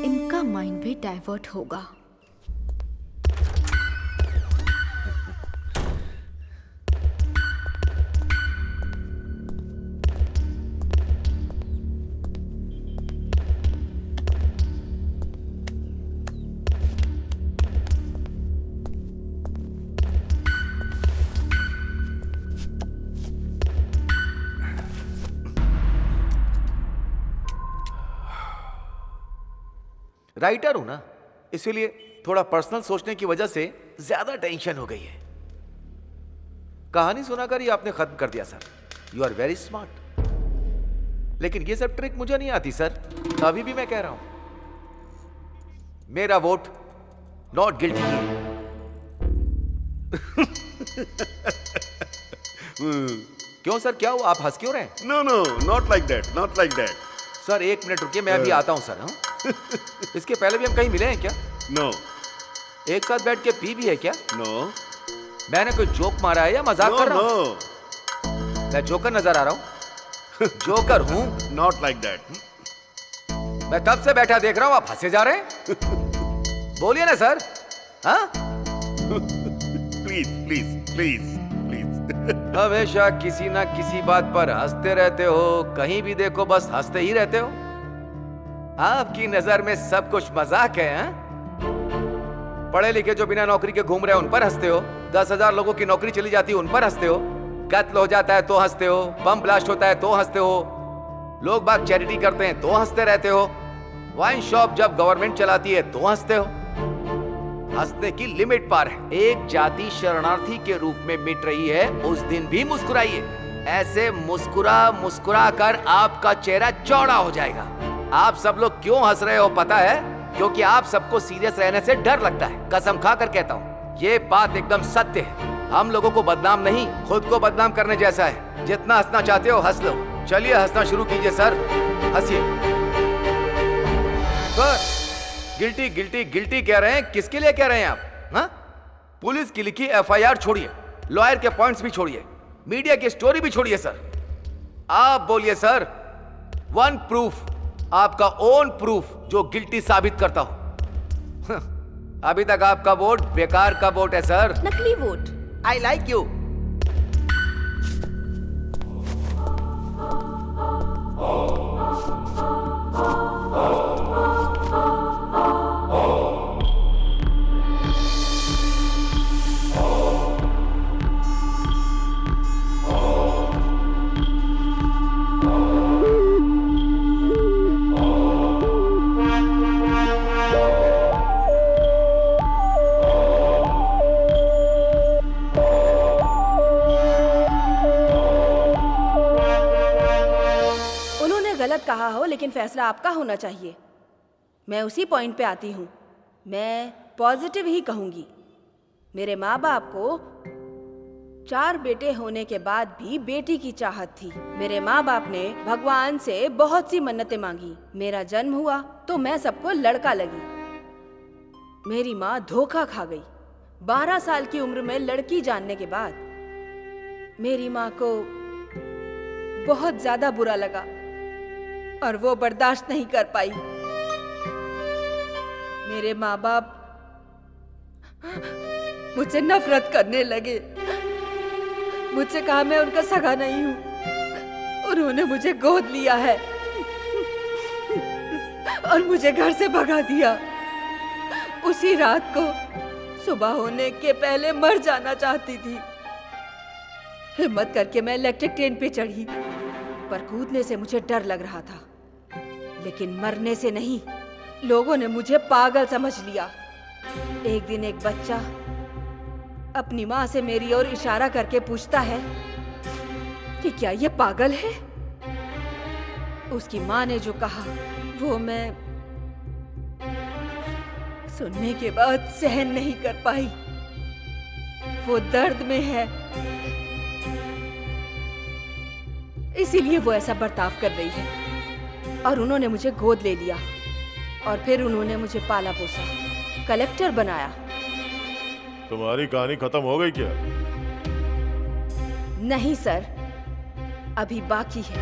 इनका माइंड भी डाइवर्ट होगा। राइटर हूं ना, इसीलिए थोड़ा पर्सनल सोचने की वजह से ज्यादा टेंशन हो गई है। कहानी सुनाकर ही आपने खत्म कर दिया sir. You are very smart. लेकिन ये सब ट्रिक मुझे नहीं आती सर, अभी भी मैं कह रहा हूं। मेरा वोट नॉट गिल्टी है। क्यों सर, क्या हुआ? आप हंस क्यों रहे हैं? No no, not like that, not like that. Sir 1 minute रुकिए, मैं अभी आता हूं सर। हाँ? इसके पहले भी हम कहीं मिले हैं क्या? नो। एक साथ बैठ के पी भी है क्या? नो। मैंने कोई जोक मारा है या मजाक कर रहा हूँ? मैं जोकर नजर आ रहा हूँ? जोकर हूँ? Not like that. मैं तब से बैठा देख रहा हूँ, आप हंसे जा रहे हैं। बोलिए ना सर। हाँ? Please please please please. हमेशा किसी ना किसी बात पर हंसते रहते हो, कहीं भी देखो बस हंसते ही रहते हो। आपकी नजर में सब कुछ मजाक है। हाँ? पढ़े लिखे जो बिना नौकरी के घूम रहे हैं उन पर हंसते हो, 10,000 लोगों की नौकरी चली जाती है उन पर हंसते हो, कत्ल हो जाता है तो हंसते हो, बम ब्लास्ट होता है तो हंसते हो, लोग बाग चैरिटी करते हैं तो हंसते रहते हो, वाइन शॉप जब गवर्नमेंट चलाती है तो हंसते हो। हंसने की लिमिट पार है। एक जाति शरणार्थी के रूप में मिट रही है, उस दिन भी मुस्कुराइए। ऐसे मुस्कुरा मुस्कुरा कर आपका चेहरा चौड़ा हो जाएगा। आप सब लोग क्यों हंस रहे हो पता है? क्योंकि आप सबको सीरियस रहने से डर लगता है। कसम खाकर कहता हूँ, ये बात एकदम सत्य है। हम लोगों को बदनाम नहीं, खुद को बदनाम करने जैसा है। जितना हंसना चाहते हो हंस लो। चलिए हंसना शुरू कीजिए सर, हंसिए। सर गिल्टी गिल्टी गिल्टी कह रहे हैं, किसके लिए कह रहे हैं आप? हाँ? पुलिस की लिखी FIR छोड़िए, लॉयर के पॉइंट्स भी छोड़िए, मीडिया की स्टोरी भी छोड़िए सर। आप बोलिए सर, 1 प्रूफ, आपका ओन प्रूफ जो गिल्टी साबित करता हो। अभी तक आपका वोट बेकार का वोट है सर, नकली वोट। I like you. गलत कहा हो, लेकिन फैसला आपका होना चाहिए। मैं उसी पॉइंट पे आती हूँ। मैं पॉजिटिव ही कहूँगी। मेरे माँ बाप को 4 बेटे होने के बाद भी बेटी की चाहत थी। मेरे माँ बाप ने भगवान से बहुत सी मन्नतें मांगी। मेरा जन्म हुआ तो मैं सबको लड़का लगी। मेरी माँ धोखा खा गई। 12 साल की उम्र में लड़की जानने के बाद मेरी माँ को बहुत ज्यादा बुरा लगा और वो बर्दाश्त नहीं कर पाई। मेरे माँ बाप मुझसे नफरत करने लगे। मुझसे कहा मैं उनका सगा नहीं हूँ। उन्होंने मुझे गोद लिया है और मुझे घर से भगा दिया। उसी रात को सुबह होने के पहले मर जाना चाहती थी। हिम्मत करके मैं इलेक्ट्रिक ट्रेन पे चढ़ी, पर कूदने से मुझे डर लग रहा था, लेकिन मरने से नहीं, लोगों ने मुझे पागल समझ लिया। एक दिन एक बच्चा अपनी माँ से मेरी ओर इशारा करके पूछता है कि क्या ये पागल है। उसकी माँ ने जो कहा वो मैं सुनने के बाद सहन नहीं कर पाई। वो दर्द में है, इसीलिए वो ऐसा बर्ताव कर रही है। और उन्होंने मुझे गोद ले लिया और फिर उन्होंने मुझे पाला पोसा, कलेक्टर बनाया। तुम्हारी कहानी खत्म हो गई क्या? नहीं सर, अभी बाकी है।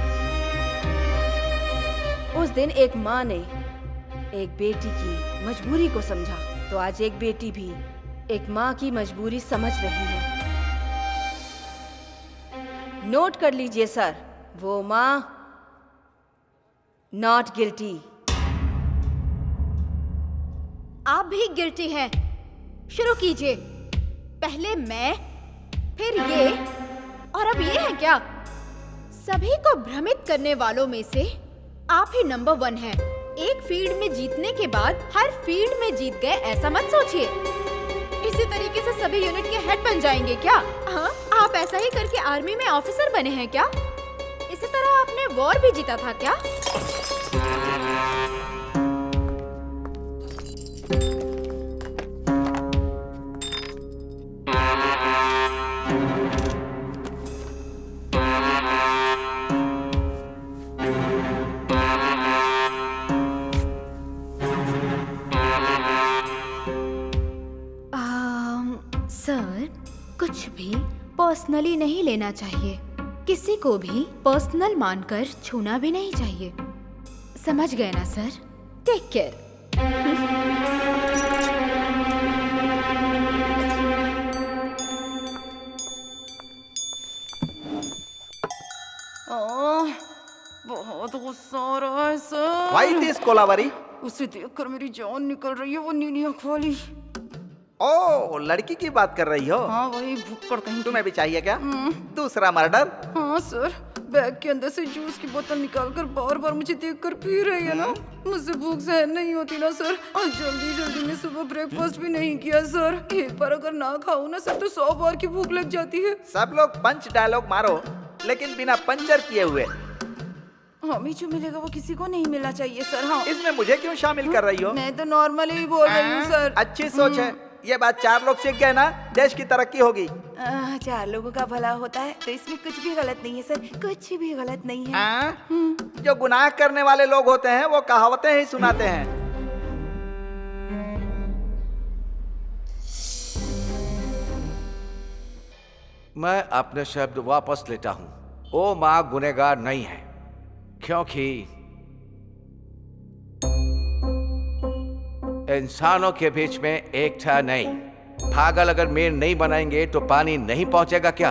उस दिन एक माँ ने एक बेटी की मजबूरी को समझा, तो आज एक बेटी भी एक माँ की मजबूरी समझ रही है। नोट कर लीजिए सर, वो माँ नॉट गिल्टी। आप भी गिल्टी हैं। शुरू कीजिए। पहले मैं, फिर ये, और अब ये है क्या? सभी को भ्रमित करने वालों में से आप ही नंबर 1 हैं। एक फील्ड में जीतने के बाद हर फील्ड में जीत गए, ऐसा मत सोचिए। इसी तरीके से सभी यूनिट के हेड बन जाएंगे क्या? हाँ, आप ऐसा ही करके आर्मी में ऑफिसर बने हैं क्या? इसी तरह आपने वॉर भी जीता था क्या? सर, कुछ भी पर्सनली नहीं लेना चाहिए। किसी को भी पर्सनल मानकर छूना भी नहीं चाहिए। समझ गए ना सर? Take care. बहुत गुस्सा आ रहा है सर। White is Kolaveri. उसे देखकर मेरी जान निकल रही है, वो नीली आँख वाली। ओ, लड़की की बात कर रही हो? हाँ, वही भुक्कड़ कहीं। तुम्हें भी चाहिए क्या दूसरा मर्डर? हाँ सर, बैग के अंदर से जूस की बोतल निकालकर बार बार मुझे देखकर पी रही है ना। मुझसे भूख सहन नहीं होती ना सर। और जल्दी जल्दी में सुबह ब्रेकफास्ट भी नहीं किया सर। एक बार अगर ना खाऊं ना सर तो 100 बार की भूख लग जाती है। सब लोग पंच डायलॉग मारो, लेकिन बिना पंचर किए हुए। हमें जो मिलेगा वो किसी को नहीं मिलना चाहिए सर। हाँ, इसमें मुझे क्यों शामिल कर रही हो? मैं तो नॉर्मली ही बोल रही हूँ सर। अच्छी सोच है। ये बात 4 लोग सीख गए ना, देश की तरक्की होगी। 4 लोगों का भला होता है तो इसमें कुछ भी गलत नहीं है सर, कुछ भी गलत नहीं है। जो गुनाह करने वाले लोग होते हैं वो कहावतें ही सुनाते हैं। मैं अपने शब्द वापस लेता हूं। वो माँ गुनहगार नहीं है, क्योंकि इंसानों के बीच में एकता नहीं। पागल अगर मेड़ नहीं बनाएंगे तो पानी नहीं पहुंचेगा क्या?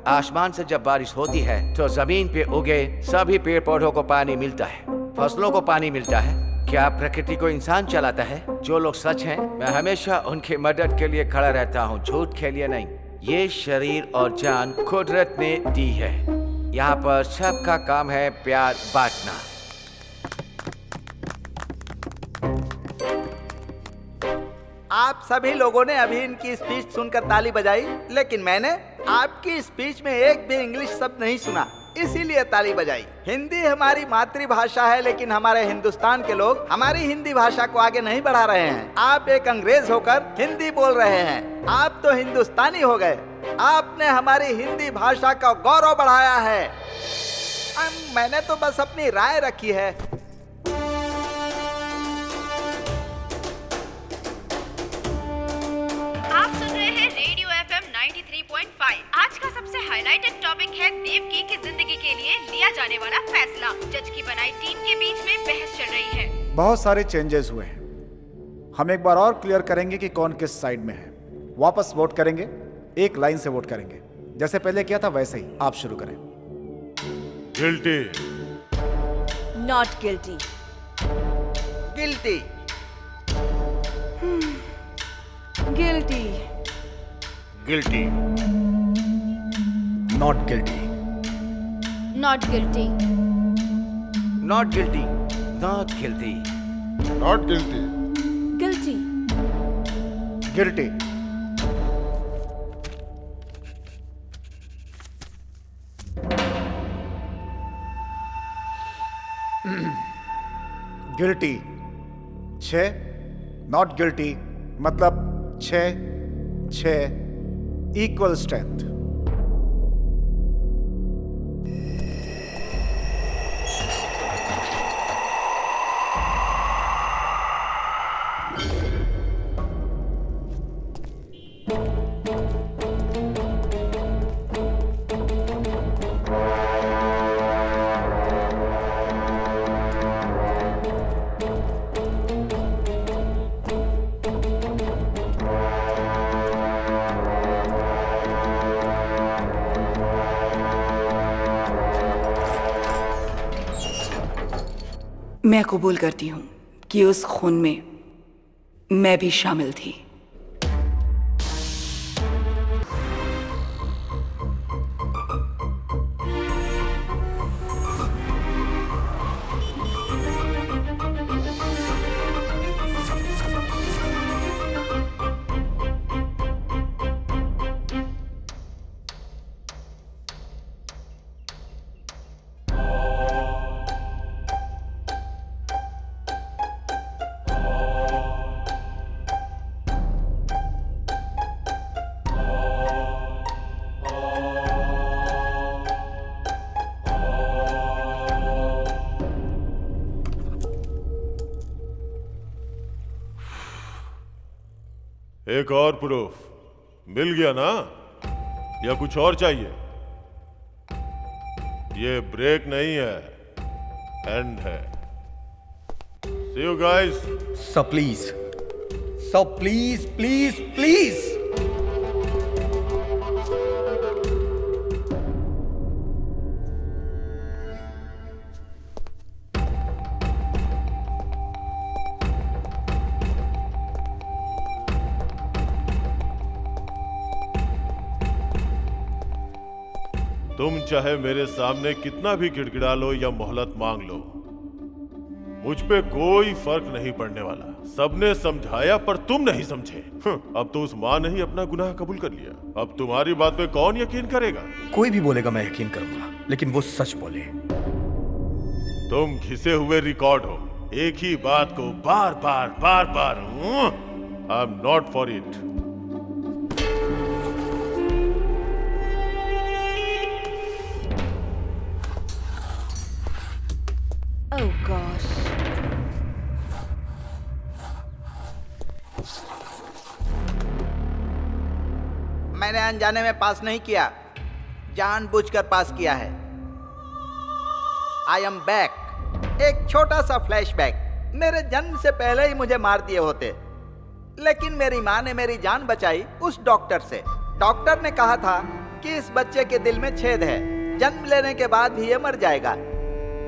आसमान से जब बारिश होती है तो जमीन पे उगे सभी पेड़ पौधों को पानी मिलता है, फसलों को पानी मिलता है। क्या प्रकृति को इंसान चलाता है? जो लोग सच हैं, मैं हमेशा उनकी मदद के लिए खड़ा रहता हूँ, झूठ के लिए नहीं। ये शरीर और जान कुदरत ने दी है। यहाँ पर सबका काम है प्यार बांटना। आप सभी लोगों ने अभी इनकी स्पीच सुनकर ताली बजाई, लेकिन मैंने आपकी स्पीच में एक भी इंग्लिश शब्द नहीं सुना, इसीलिए ताली बजाई। हिंदी हमारी मातृभाषा है, लेकिन हमारे हिंदुस्तान के लोग हमारी हिंदी भाषा को आगे नहीं बढ़ा रहे हैं। आप एक अंग्रेज होकर हिंदी बोल रहे हैं। आप तो हिंदुस्तानी हो गए। आपने हमारी हिंदी भाषा का गौरव बढ़ाया है। मैंने तो बस अपनी राय रखी है। आप सुन रहे हैं रेडियो FM 93.5। आज का सबसे हाईलाइटेड टॉपिक है देवकी की जिंदगी के लिए लिया जाने वाला फैसला। जज की बनाई टीम के बीच में बहस चल रही है। बहुत सारे चेंजेस हुए हैं। हम एक बार और क्लियर करेंगे कि कौन किस साइड में है। वापस वोट करेंगे, एक लाइन से वोट करेंगे, जैसे पहले किया था वैसे ही। आप शुरू करें। Guilty. Not guilty. Guilty. Guilty. Guilty. Not guilty. Not guilty. Not guilty. Not guilty. Not guilty. Guilty. Guilty. Guilty 6, not guilty मतलब 6 इक्वल स्ट्रेंथ। मैं कबूल करती हूँ कि उस खून में मैं भी शामिल थी। एक और प्रूफ मिल गया ना, या कुछ और चाहिए? ये ब्रेक नहीं है, एंड है। See you guys. सब प्लीज प्लीज। तुम चाहे मेरे सामने कितना भी गिड़गिड़ा लो या मोहलत मांग लो, मुझ पे कोई फर्क नहीं पड़ने वाला। सबने समझाया पर तुम नहीं समझे। अब तो उस माँ ने ही अपना गुनाह कबूल कर लिया। अब तुम्हारी बात पे कौन यकीन करेगा? कोई भी बोलेगा मैं यकीन करूंगा, लेकिन वो सच बोले। तुम घिसे हुए रिकॉर्ड हो, एक ही बात को बार बार। I am not for it. Oh gosh. मैंने अनजाने में पास नहीं किया, जानबूझकर पास किया है। I am back. एक छोटा सा फ्लैशबैक। मेरे जन्म से पहले ही मुझे मार दिए होते, लेकिन मेरी माँ ने मेरी जान बचाई उस डॉक्टर से। डॉक्टर ने कहा था कि इस बच्चे के दिल में छेद है, जन्म लेने के बाद भी ये मर जाएगा।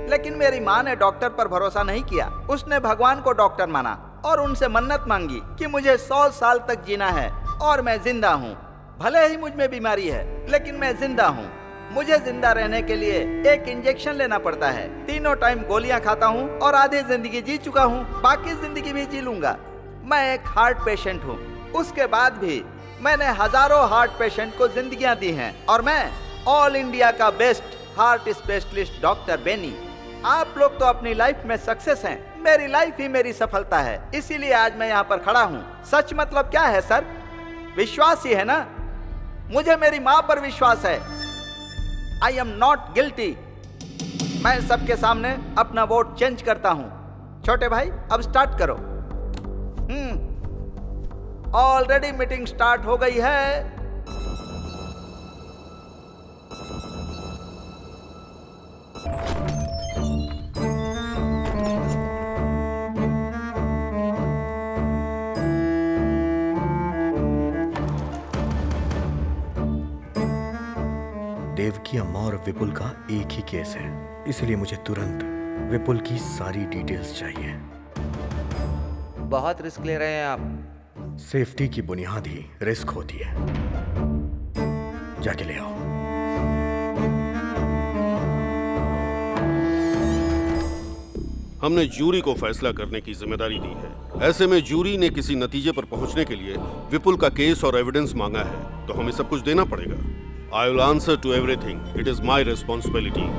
लेकिन मेरी माँ ने डॉक्टर पर भरोसा नहीं किया। उसने भगवान को डॉक्टर माना और उनसे मन्नत मांगी कि मुझे 100 साल तक जीना है और मैं जिंदा हूँ। भले ही मुझ में बीमारी है, लेकिन मैं जिंदा हूँ। मुझे जिंदा रहने के लिए एक इंजेक्शन लेना पड़ता है। तीनों टाइम गोलियां खाता हूँ और आधी जिंदगी जी चुका हूँ, बाकी जिंदगी भी जी लूंगा। मैं एक हार्ट पेशेंट हूँ। उसके बाद भी मैंने हजारों हार्ट पेशेंट को जिंदगियां दी हैं और मैं ऑल इंडिया का best heart specialist doctor Beni. आप लोग तो अपनी लाइफ में सक्सेस हैं, मेरी लाइफ ही मेरी सफलता है, इसीलिए आज मैं यहाँ पर खड़ा हूँ। सच मतलब क्या है सर? विश्वास ही है ना। मुझे मेरी माँ पर विश्वास है। आई एम नॉट गिल्टी। मैं सबके सामने अपना वोट चेंज करता हूँ। छोटे भाई अब स्टार्ट करो। ऑलरेडी मीटिंग स्टार्ट हो गई है। देवकी अम्मा और विपुल का एक ही केस है, इसलिए मुझे तुरंत विपुल की सारी डिटेल्स चाहिए। बहुत रिस्क ले रहे हैं आप। सेफ्टी की बुनियाद ही रिस्क होती है। जाके ले आओ। हमने जूरी को फैसला करने की जिम्मेदारी दी है। ऐसे में जूरी ने किसी नतीजे पर पहुंचने के लिए विपुल का केस और एविडेंस मांगा है, तो हमें सब कुछ देना पड़ेगा। I will answer to everything. It is my responsibility.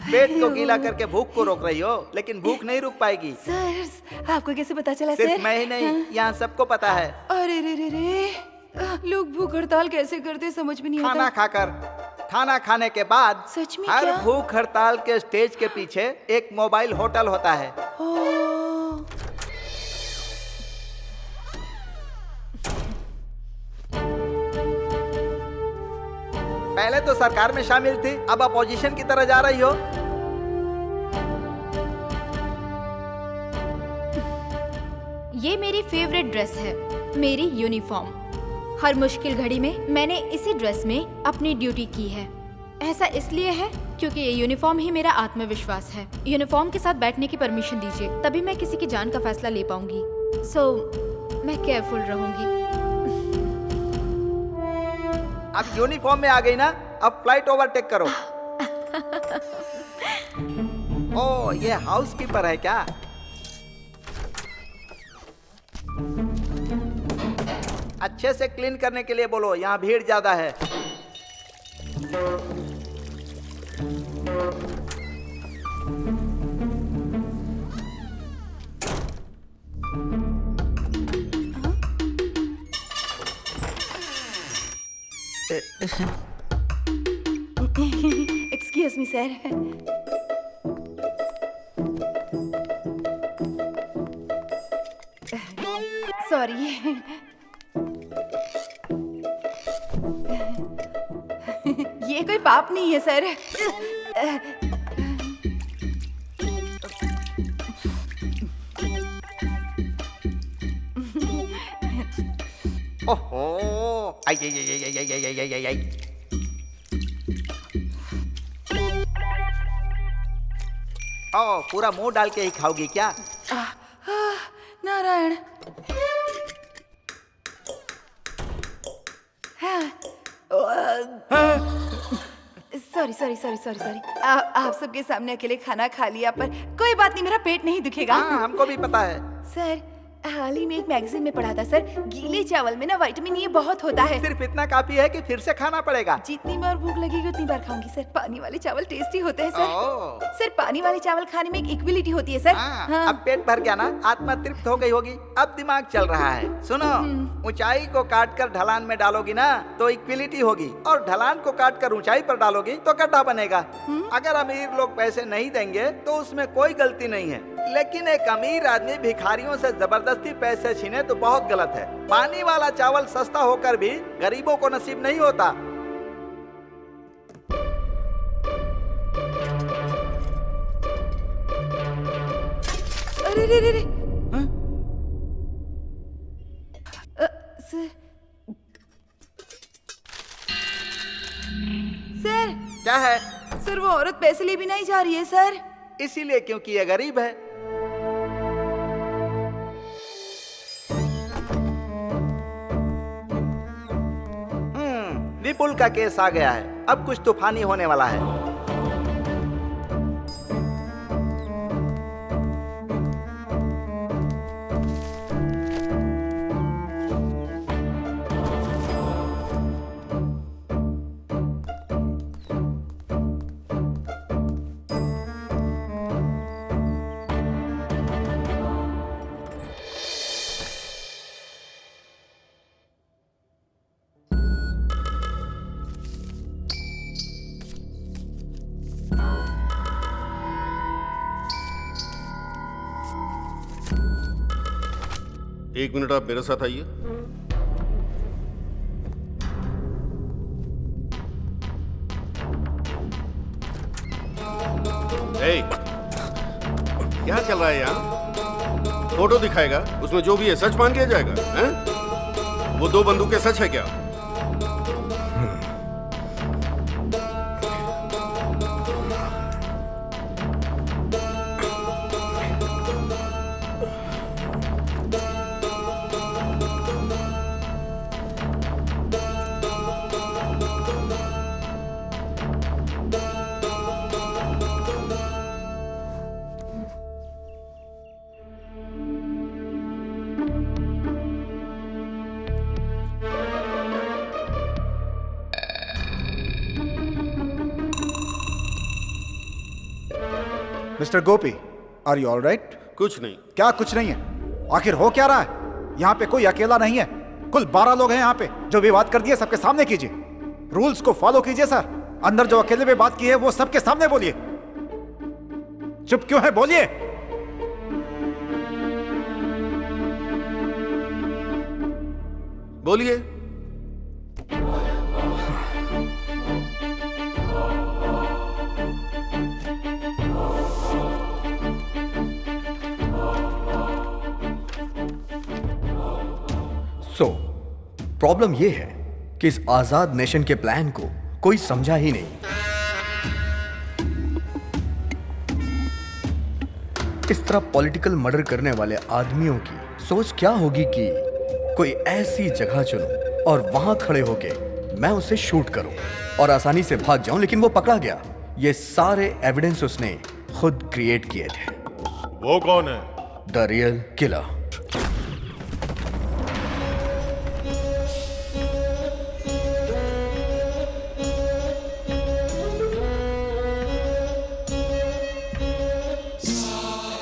पेट को गीला करके भूख को रोक रही हो, लेकिन भूख नहीं रुक पाएगी। सर, आपको कैसे पता चला सिर्फ सर? मैं ही नहीं, यहाँ सबको पता है। अरे रे रे रे, लोग भूख हड़ताल कैसे करते समझ में नहीं आता। खाना खाकर, खाना खाने के बाद सच में हर क्या? भूख हड़ताल के स्टेज के पीछे एक मोबाइल होटल होता है। पहले तो सरकार में शामिल थी, अब अपोजिशन की तरह जा रही हो। ये मेरी फेवरेट ड्रेस है, मेरी यूनिफॉर्म। हर मुश्किल घड़ी में मैंने इसी ड्रेस में अपनी ड्यूटी की है। ऐसा इसलिए है क्योंकि ये यूनिफॉर्म ही मेरा आत्मविश्वास है। यूनिफॉर्म के साथ बैठने की परमिशन दीजिए, तभी मैं किसी की जान का फैसला ले पाऊंगी। मैं केयरफुल रहूंगी। अब यूनिफॉर्म में आ गई ना, अब फ्लाइट ओवरटेक करो। ओ, ये हाउसकीपर है क्या? अच्छे से क्लीन करने के लिए बोलो, यहाँ भीड़ ज्यादा है। Excuse me sir. सॉरी। ये कोई पाप नहीं है सर। ओहो, आई आई आई आई आई आई आई आई आई। ओ, पूरा मुंह डाल के ही खाओगी क्या? Narayan. Sorry sorry sorry sorry sorry. आप सबके सामने अकेले खाना खा लिया, पर कोई बात नहीं, मेरा पेट नहीं दुखेगा। हाँ, हमको भी पता है। सर, हाल ही में एक मैगजीन में पढ़ा था सर, गीले चावल में ना विटामिन ए बहुत होता है। सिर्फ इतना काफी है कि फिर से खाना पड़ेगा। जितनी बार भूख लगेगी उतनी बार खाऊंगी सर। पानी वाले चावल टेस्टी होते हैं सर। सर, पानी वाले चावल खाने में एक इक्विलिटी होती है सर। हाँ। अब पेट भर गया ना, आत्मा तृप्त हो गई होगी, अब दिमाग चल रहा है। सुनो, ऊंचाई को काट कर ढलान में डालोगी ना तो इक्विलिटी होगी, और ढलान को काट कर ऊंचाई पर डालोगी तो गड्ढा बनेगा। अगर अमीर लोग पैसे नहीं देंगे तो उसमें कोई गलती नहीं है, लेकिन एक अमीर आदमी भिखारियों से जबरदस्ती पैसे छीने तो बहुत गलत है। पानी वाला चावल सस्ता होकर भी गरीबों को नसीब नहीं होता। अरे रे रे रे। सर, क्या है? सर, वो औरत पैसे लिए बिना ही जा रही है सर। इसीलिए क्योंकि ये गरीब है। विपुल का केस आ गया है, अब कुछ तूफानी होने वाला है। एक मिनट, आप मेरे साथ आइए। क्या चल रहा है यहाँ? फोटो दिखाएगा, उसमें जो भी है सच मान लिया जाएगा, हैं? वो 2 बंदूकें सच है क्या? Mister Gopi, are you all right? कुछ नहीं। क्या कुछ नहीं है? आखिर हो क्या रहा है? यहाँ पे कोई अकेला नहीं है, कुल 12 लोग हैं यहाँ पे। जो भी बात कर दिए सबके सामने कीजिए, रूल्स को फॉलो कीजिए सर। अंदर जो अकेले में बात की है वो सबके सामने बोलिए। चुप क्यों है, बोलिए। बोलिए। सो प्रॉब्लम यह है कि इस आजाद नेशन के प्लान को कोई समझा ही नहीं। इस तरह पॉलिटिकल मर्डर करने वाले आदमियों की सोच क्या होगी कि कोई ऐसी जगह चुनूं और वहां खड़े होके मैं उसे शूट करूं और आसानी से भाग जाऊं, लेकिन वो पकड़ा गया। ये सारे एविडेंस उसने खुद क्रिएट किए थे। वो कौन है? The real killer.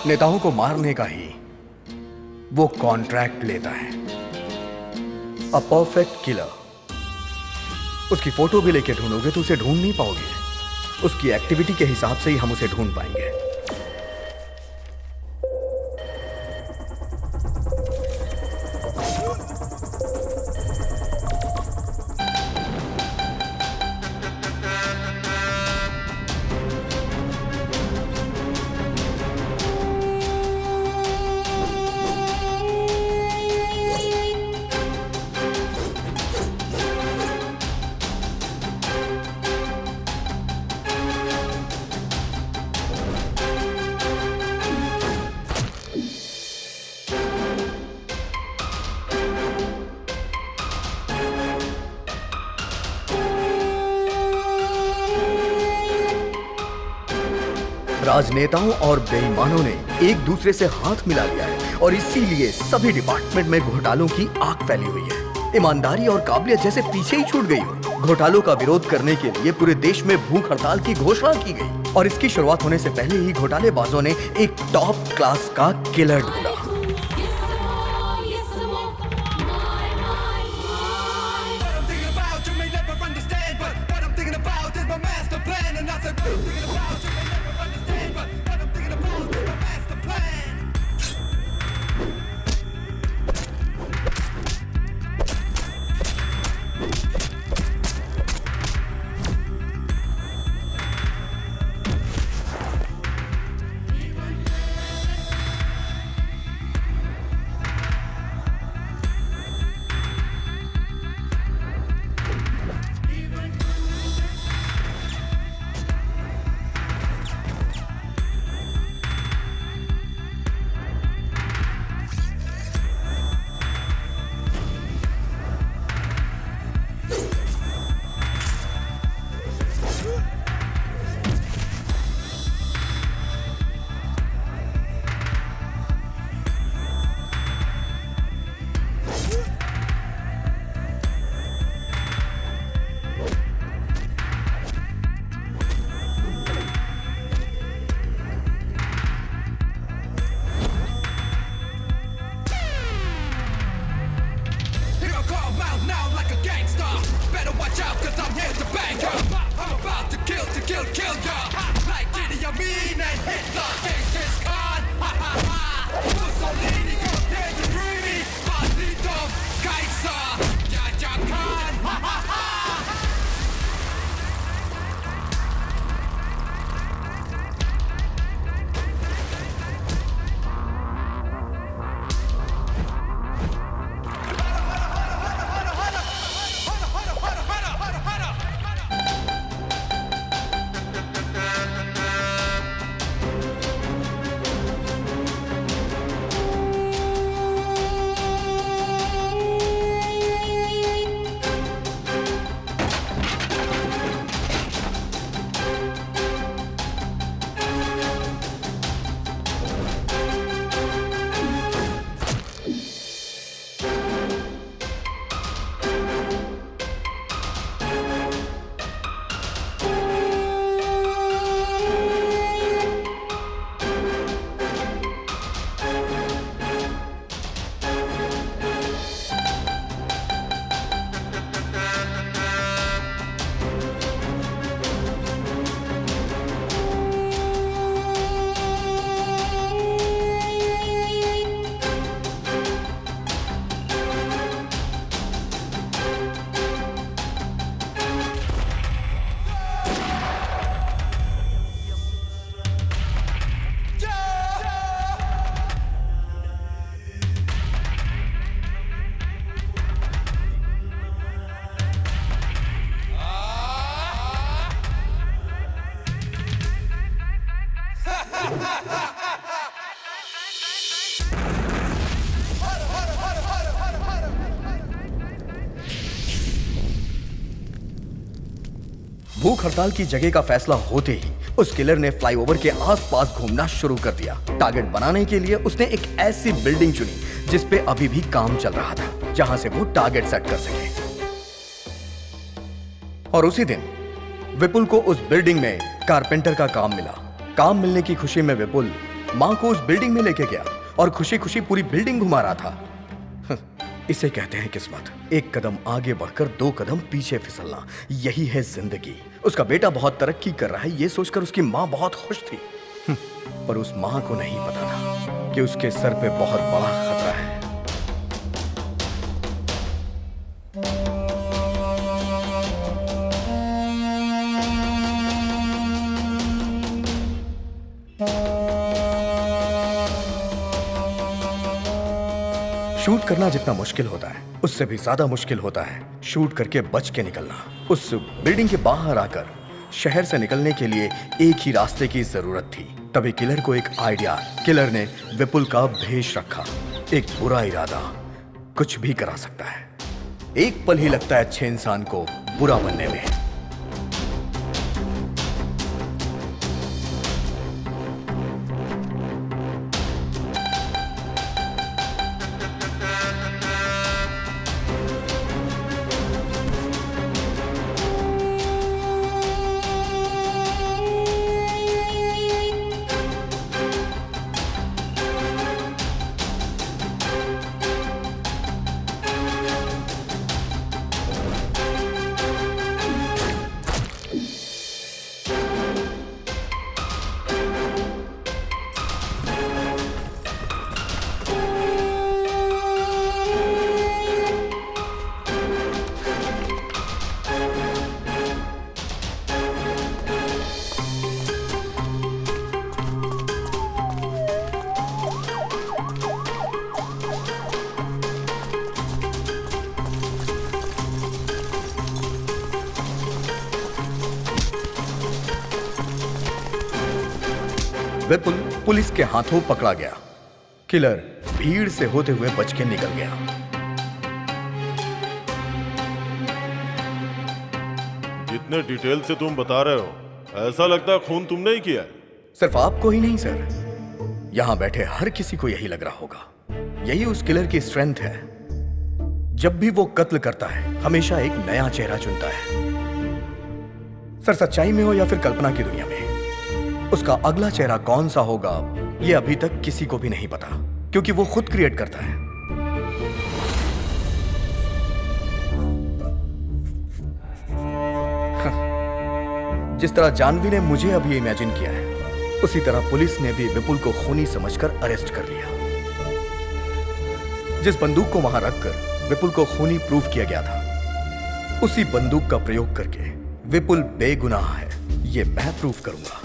नेताओं को मारने का ही वो कॉन्ट्रैक्ट लेता है। A perfect killer. उसकी फोटो भी लेके ढूंढोगे तो उसे ढूंढ नहीं पाओगे। उसकी एक्टिविटी के हिसाब से ही हम उसे ढूंढ पाएंगे। राजनेताओं और बेईमानों ने एक दूसरे से हाथ मिला लिया है और इसीलिए सभी डिपार्टमेंट में घोटालों की आग फैली हुई है। ईमानदारी और काबिलियत जैसे पीछे ही छूट गई हो। घोटालों का विरोध करने के लिए पूरे देश में भूख हड़ताल की घोषणा की गई और इसकी शुरुआत होने से पहले ही घोटालेबाजों ने एक टॉप क्लास का किलर ढूंढा। भूख हड़ताल की जगह का फैसला होते ही उस किलर ने फ्लाईओवर के आसपास घूमना शुरू कर दिया। टारगेट बनाने के लिए उसने एक ऐसी बिल्डिंग चुनी जिस पे अभी भी काम चल रहा था, जहां से वो टारगेट सेट कर सके। और उसी दिन विपुल को उस बिल्डिंग में कारपेंटर का काम मिला। काम मिलने की खुशी में विपुल मां को उस बिल्डिंग में लेके गया और खुशी खुशी पूरी बिल्डिंग घुमा रहा था। इसे कहते हैं किस्मत। एक कदम आगे बढ़कर 2 कदम पीछे फिसलना, यही है जिंदगी। उसका बेटा बहुत तरक्की कर रहा है, ये सोचकर उसकी मां बहुत खुश थी। पर उस मां को नहीं पता था कि उसके सर पे बहुत बड़ा खतरा है। शूट करना जितना मुश्किल होता है, उससे भी ज्यादा मुश्किल होता है शूट करके बच के निकलना। उस बिल्डिंग के बाहर आकर शहर से निकलने के लिए एक ही रास्ते की जरूरत थी। तभी किलर को एक आइडिया। किलर ने विपुल का भेष रखा। एक बुरा इरादा कुछ भी करा सकता है। एक पल ही लगता है अच्छे इंसान को बुरा बनने में। विपुल पुलिस के हाथों पकड़ा गया। किलर भीड़ से होते हुए बच के निकल गया। जितने डिटेल से तुम बता रहे हो, ऐसा लगता है खून तुमने ही किया है। सिर्फ आपको ही नहीं सर, यहां बैठे हर किसी को यही लग रहा होगा। यही उस किलर की स्ट्रेंथ है। जब भी वो कत्ल करता है, हमेशा एक नया चेहरा चुनता है। सर, सच्चाई में हो या फिर कल्पना की दुनिया में, उसका अगला चेहरा कौन सा होगा ये अभी तक किसी को भी नहीं पता, क्योंकि वो खुद क्रिएट करता है। जिस तरह जानवी ने मुझे अभी इमेजिन किया है, उसी तरह पुलिस ने भी विपुल को खूनी समझकर अरेस्ट कर लिया। जिस बंदूक को वहां रखकर विपुल को खूनी प्रूफ किया गया था, उसी बंदूक का प्रयोग करके विपुल बेगुनाह है, ये मैं प्रूफ करूंगा।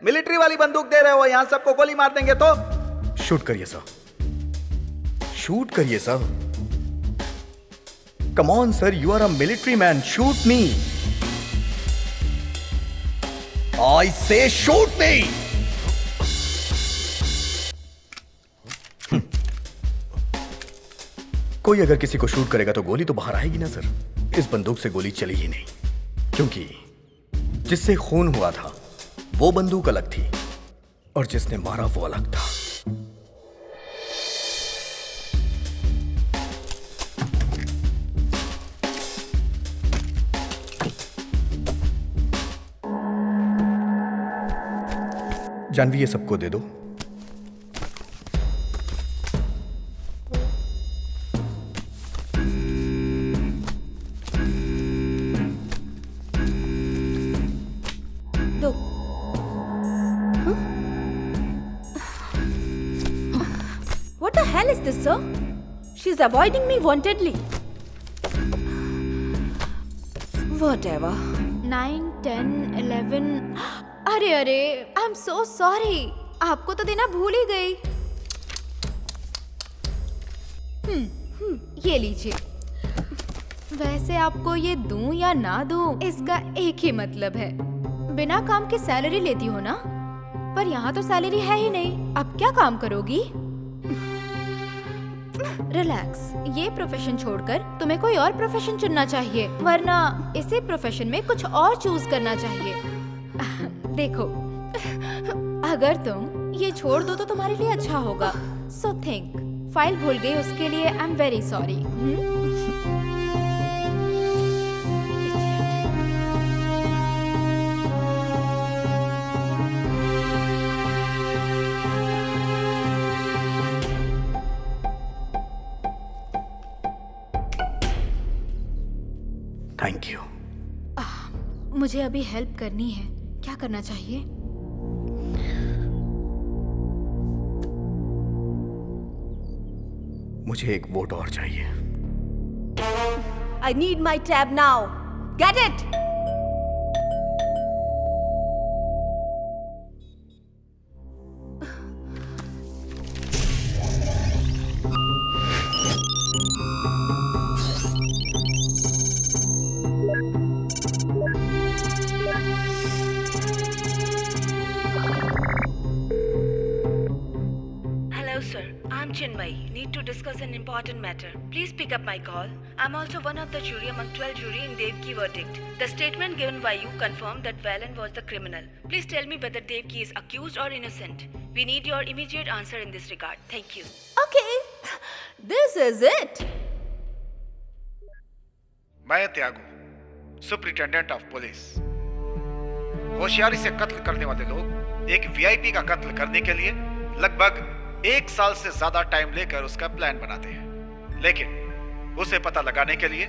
मिलिट्री वाली बंदूक दे रहे हो, यहां सबको गोली मार देंगे तो। शूट करिए सर, शूट करिए sir. Come on sir, you are a military man, shoot me. I say shoot मी। कोई अगर किसी को शूट करेगा तो गोली तो बाहर आएगी ना सर। इस बंदूक से गोली चली ही नहीं, क्योंकि जिससे खून हुआ था वो बंदूक अलग थी और जिसने मारा वो अलग था। जानवी, ये सबको दे दो। What the hell is this, sir? She's avoiding me wantedly. Whatever. 9, 10, 11. अरे अरे, आई एम सो सॉरी। आपको तो देना भूल ही गई। ये लीजिए। वैसे आपको ये दूं या ना दूं, इसका एक ही मतलब है। बिना काम के सैलरी लेती हो ना, पर यहाँ तो सैलरी है ही नहीं। अब क्या काम करोगी? रिलैक्स, ये प्रोफेशन छोड़कर तुम्हें कोई और प्रोफेशन चुनना चाहिए, वरना इसी प्रोफेशन में कुछ और चूज करना चाहिए। देखो, अगर तुम ये छोड़ दो तो तुम्हारे लिए अच्छा होगा। So think. फाइल भूल गई उसके लिए I am very sorry. Thank you. मुझे अभी हेल्प करनी है, क्या करना चाहिए? मुझे एक वोट और चाहिए। I need my tab now. Get it? Hello, sir. I'm Chinmay. Need to discuss an important matter. Please pick up my call. I'm also one of the jury among 12 jury in Devki verdict. The statement given by you confirmed that Valen was the criminal. Please tell me whether Devki is accused or innocent. We need your immediate answer in this regard. Thank you. Okay, this is it. मैं त्यागू, superintendent of police. होशियारी से कत्ल करने वाले लोग एक VIP का कत्ल करने के लिए लगभग 1 साल से ज्यादा टाइम लेकर उसका प्लान बनाते हैं, लेकिन उसे पता लगाने के लिए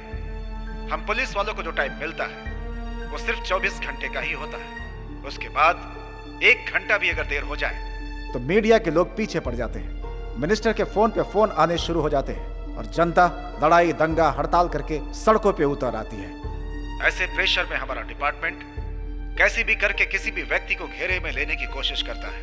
हम पुलिस वालों को जो टाइम मिलता है वो सिर्फ 24 घंटे का ही होता है। उसके बाद 1 घंटा भी अगर देर हो जाए तो मीडिया के लोग पीछे पड़ जाते हैं, मिनिस्टर के फोन पे फोन आने शुरू हो जाते हैं और जनता लड़ाई दंगा हड़ताल करके सड़कों पे उतर आती है। ऐसे प्रेशर में हमारा डिपार्टमेंट कैसे भी करके किसी भी व्यक्ति को घेरे में लेने की कोशिश करता है,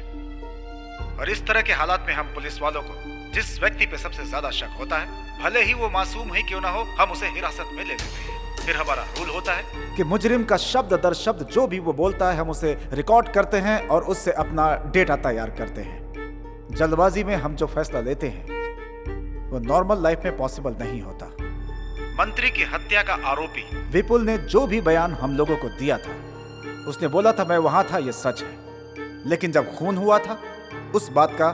और इस तरह के हालात में हम पुलिस वालों को जिस व्यक्ति पे सबसे ज्यादा शक होता है, भले ही वो मासूम ही क्यों ना हो, हम उसे हिरासत में ले लेते हैं। फिर हमारा रूल होता है कि मुजरिम का शब्द दर शब्द जो भी वो बोलता है हम उसे रिकॉर्ड करते हैं और उससे अपना डेटा तैयार करते हैं। जल्दबाजी में हम जो फैसला लेते हैं वो नॉर्मल लाइफ में पॉसिबल नहीं होता। मंत्री की हत्या का आरोपी विपुल ने जो भी बयान हम लोगों को दिया था, उसने बोला था मैं वहां था, ये सच है, लेकिन जब खून हुआ था उस बात का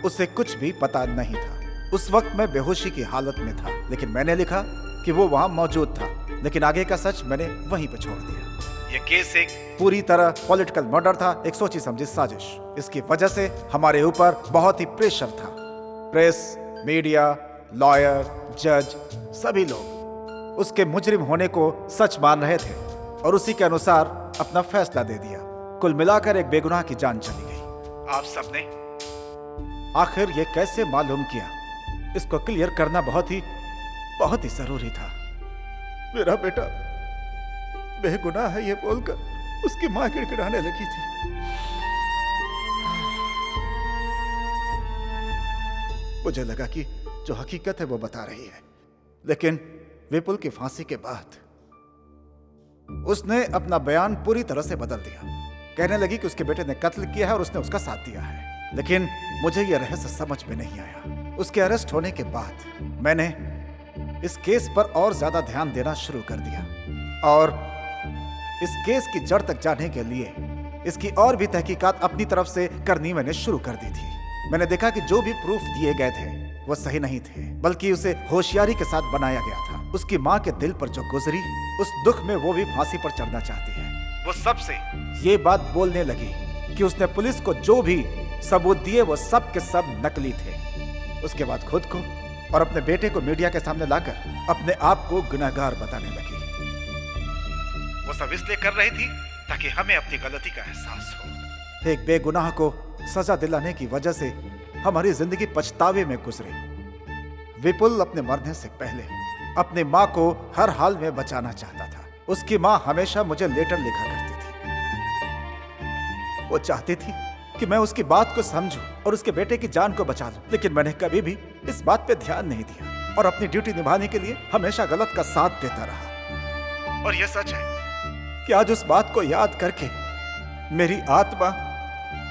उसे कुछ भी पता नहीं था। उस वक्त मैं बेहोशी की हालत में था, लेकिन मैंने लिखा कि वो वहां मौजूद था, लेकिन आगे का सच मैंने वहीं पे छोड़ दिया। ये केस एक पूरी तरह पॉलिटिकल मर्डर था, एक सोची समझी साजिश। इसकी वजह से हमारे ऊपर बहुत ही प्रेशर था। प्रेस, मीडिया, लॉयर, जज, सभी लोग उसके मुजरिम होने को सच मान रहे थे और उसी के अनुसार अपना फैसला दे दिया। कुल मिलाकर एक बेगुनाह की जान चली गई। आप सबने आखिर ये कैसे मालूम किया, इसको क्लियर करना बहुत ही जरूरी था। मेरा बेटा बेगुनाह है ये बोलकर उसकी मां गिड़गिड़ाने लगी थी। मुझे लगा कि जो हकीकत है वो बता रही है, लेकिन विपुल की फांसी के बाद उसने अपना बयान पूरी तरह से बदल दिया। कहने लगी कि उसके बेटे ने कत्ल किया है और उसने उसका साथ दिया है, लेकिन मुझे यह रहस्य समझ में नहीं आया। उसके अरेस्ट होने के बाद मैंने इस केस पर और ज्यादा ध्यान देना शुरू कर दिया और इस केस की जड़ तक जाने के लिए इसकी और भी तहकीकात अपनी तरफ से करनी मैंने शुरू कर दी थी। मैंने देखा कि जो भी प्रूफ दिए गए थे वो सही नहीं थे, बल्कि उसे होशियारी के साथ बनाया गया था। उसकी माँ के दिल पर जो गुजरी, उस दुख में वो भी फांसी पर चढ़ना चाहती है। वो सबसे ये बात बोलने लगी कि उसने पुलिस को जो भी सबूत दिए वो सब के सब नकली थे। उसके बाद खुद को और अपने बेटे को मीडिया के सामने लाकर अपने आप को गुनहगार बताने लगी। वो सब इसलिए कर रही थी ताकि हमें अपनी गलती का एहसास हो। एक बेगुनाह को सजा दिलाने की वजह से हमारी जिंदगी पछतावे में गुजरी। विपुल अपने मरने से पहले अपनी माँ को हर हाल में बचाना चाहता था। उसकी माँ हमेशा मुझे लेटर लिखा करती थी। वो चाहती थी कि मैं उसकी बात को समझूं और उसके बेटे की जान को बचा लूं, लेकिन मैंने कभी भी इस बात पे ध्यान नहीं दिया। और अपनी ड्यूटी निभाने के लिए हमेशा गलत का साथ देता रहा। और यह सच है कि आज उस बात को याद करके मेरी आत्मा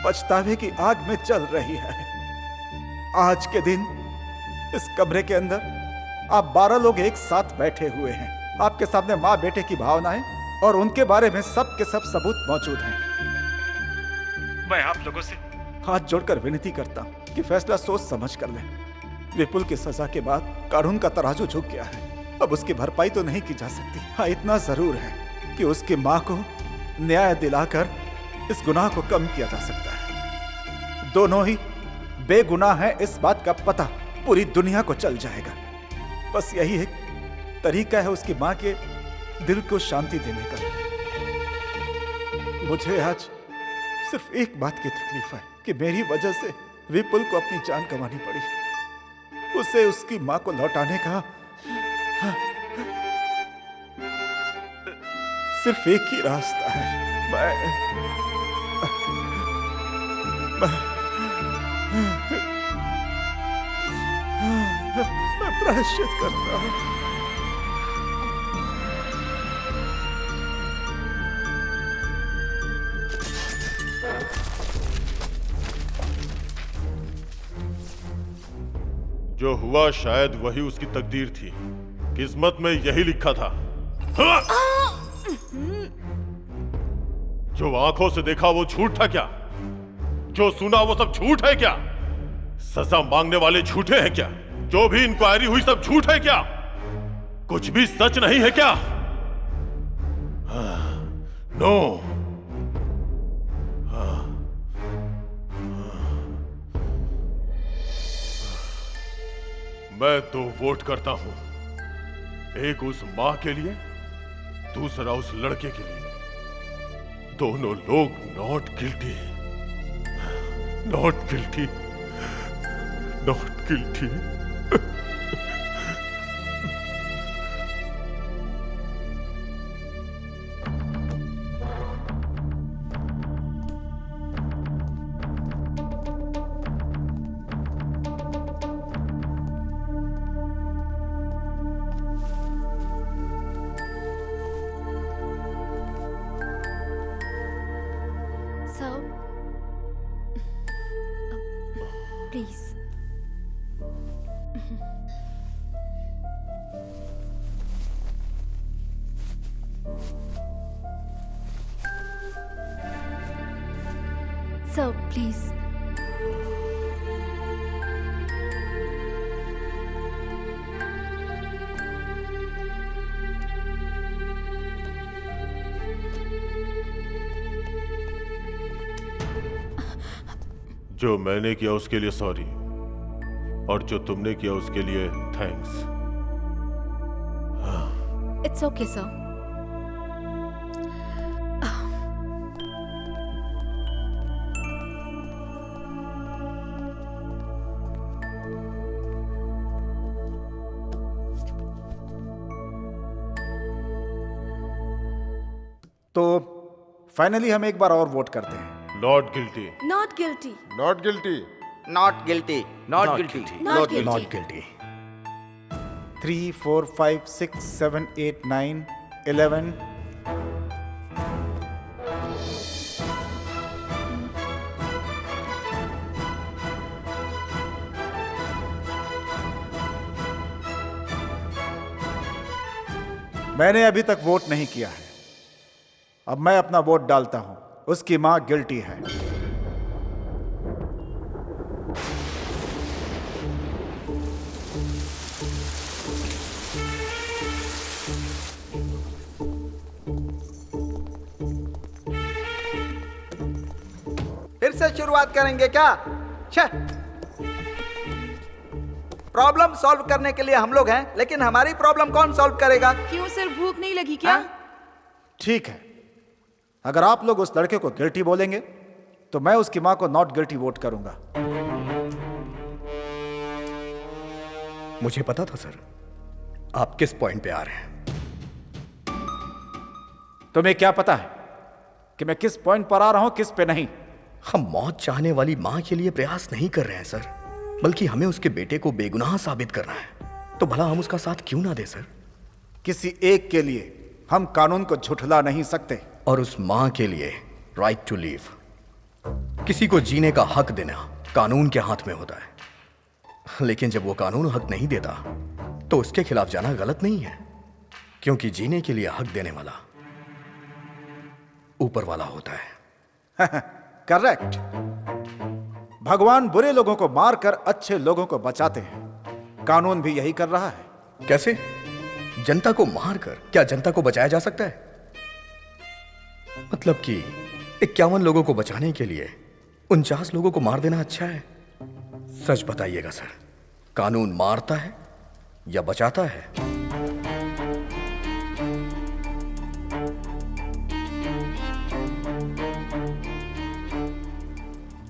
पछतावे की आग में जल रही है। आज के दिन इस कमरे के अंदर आप 12 लोग एक साथ बैठे हुए हैं। आपके सामने माँ बेटे की भावनाएं और उनके बारे में सब के सब सबूत मौजूद हैं। मैं आप लोगों से हाथ जोड़कर विनती करता हूं कि फैसला सोच समझ कर लें। विपुल की सजा के बाद कानून का तराजू झुक गया है। अब उसकी भरपाई तो नहीं की जा सकती। हाँ, इतना जरूर है कि उसकी माँ को न्याय दिलाकर इस गुनाह को कम किया जा सकता है। दोनों ही बेगुनाह हैं, इस बात का पता पूरी दुनिया को चल जाएगा। बस यही एक तरीका है उसकी माँ के दिल को शांति देने का। मुझे आज सिर्फ एक बात की तकलीफ है कि मेरी वजह से विपुल को अपनी जान गंवानी पड़ी। उसे उसकी माँ को लौटाने का सिर्फ एक ही रास्ता है। मैं प्रायश्चित करता हूं। जो हुआ शायद वही उसकी तकदीर थी। किस्मत में यही लिखा था। हाँ! जो आंखों से देखा वो झूठ था क्या? जो सुना वो सब झूठ है क्या? सजा मांगने वाले झूठे हैं क्या? जो भी इंक्वायरी हुई सब झूठ है क्या? कुछ भी सच नहीं है क्या? नो। मैं 2 वोट करता हूं, एक उस मां के लिए, दूसरा उस लड़के के लिए। दोनों लोग not guilty, not guilty, not guilty. Please. Sir, please. जो मैंने किया उसके लिए सॉरी, और जो तुमने किया उसके लिए थैंक्स। It's okay, sir. तो फाइनली हम एक बार और वोट करते हैं। Not guilty, not guilty, not guilty, not guilty, not guilty, not not guilty. 3, 4, 5, 6, 7, 8, 9, 11। मैंने अभी तक वोट नहीं किया है। अब मैं अपना वोट डालता हूं। उसकी मां गिल्टी है। फिर से शुरुआत करेंगे क्या? प्रॉब्लम सॉल्व करने के लिए हम लोग हैं, लेकिन हमारी प्रॉब्लम कौन सॉल्व करेगा? क्यों सर, भूख नहीं लगी क्या? ठीक है, अगर आप लोग उस लड़के को गिल्टी बोलेंगे तो मैं उसकी मां को नॉट गिल्टी वोट करूंगा। मुझे पता था सर आप किस पॉइंट पे आ रहे हैं। तुम्हें क्या पता है कि मैं किस पॉइंट पर आ रहा हूं, किस पे नहीं? हम मौत चाहने वाली मां के लिए प्रयास नहीं कर रहे हैं सर, बल्कि हमें उसके बेटे को बेगुनाह साबित करना है। तो भला हम उसका साथ क्यों ना दे सर? किसी एक के लिए हम कानून को झुठला नहीं सकते। और उस मां के लिए राइट टू लीव, किसी को जीने का हक देना कानून के हाथ में होता है। लेकिन जब वो कानून हक नहीं देता तो उसके खिलाफ जाना गलत नहीं है, क्योंकि जीने के लिए हक देने वाला ऊपर वाला होता है। करेक्ट। भगवान बुरे लोगों को मारकर अच्छे लोगों को बचाते हैं। कानून भी यही कर रहा है। कैसे? जनता को मारकर क्या जनता को बचाया जा सकता है? मतलब कि 51 लोगों को बचाने के लिए 49 लोगों को मार देना अच्छा है? सच बताइएगा सर, कानून मारता है या बचाता है?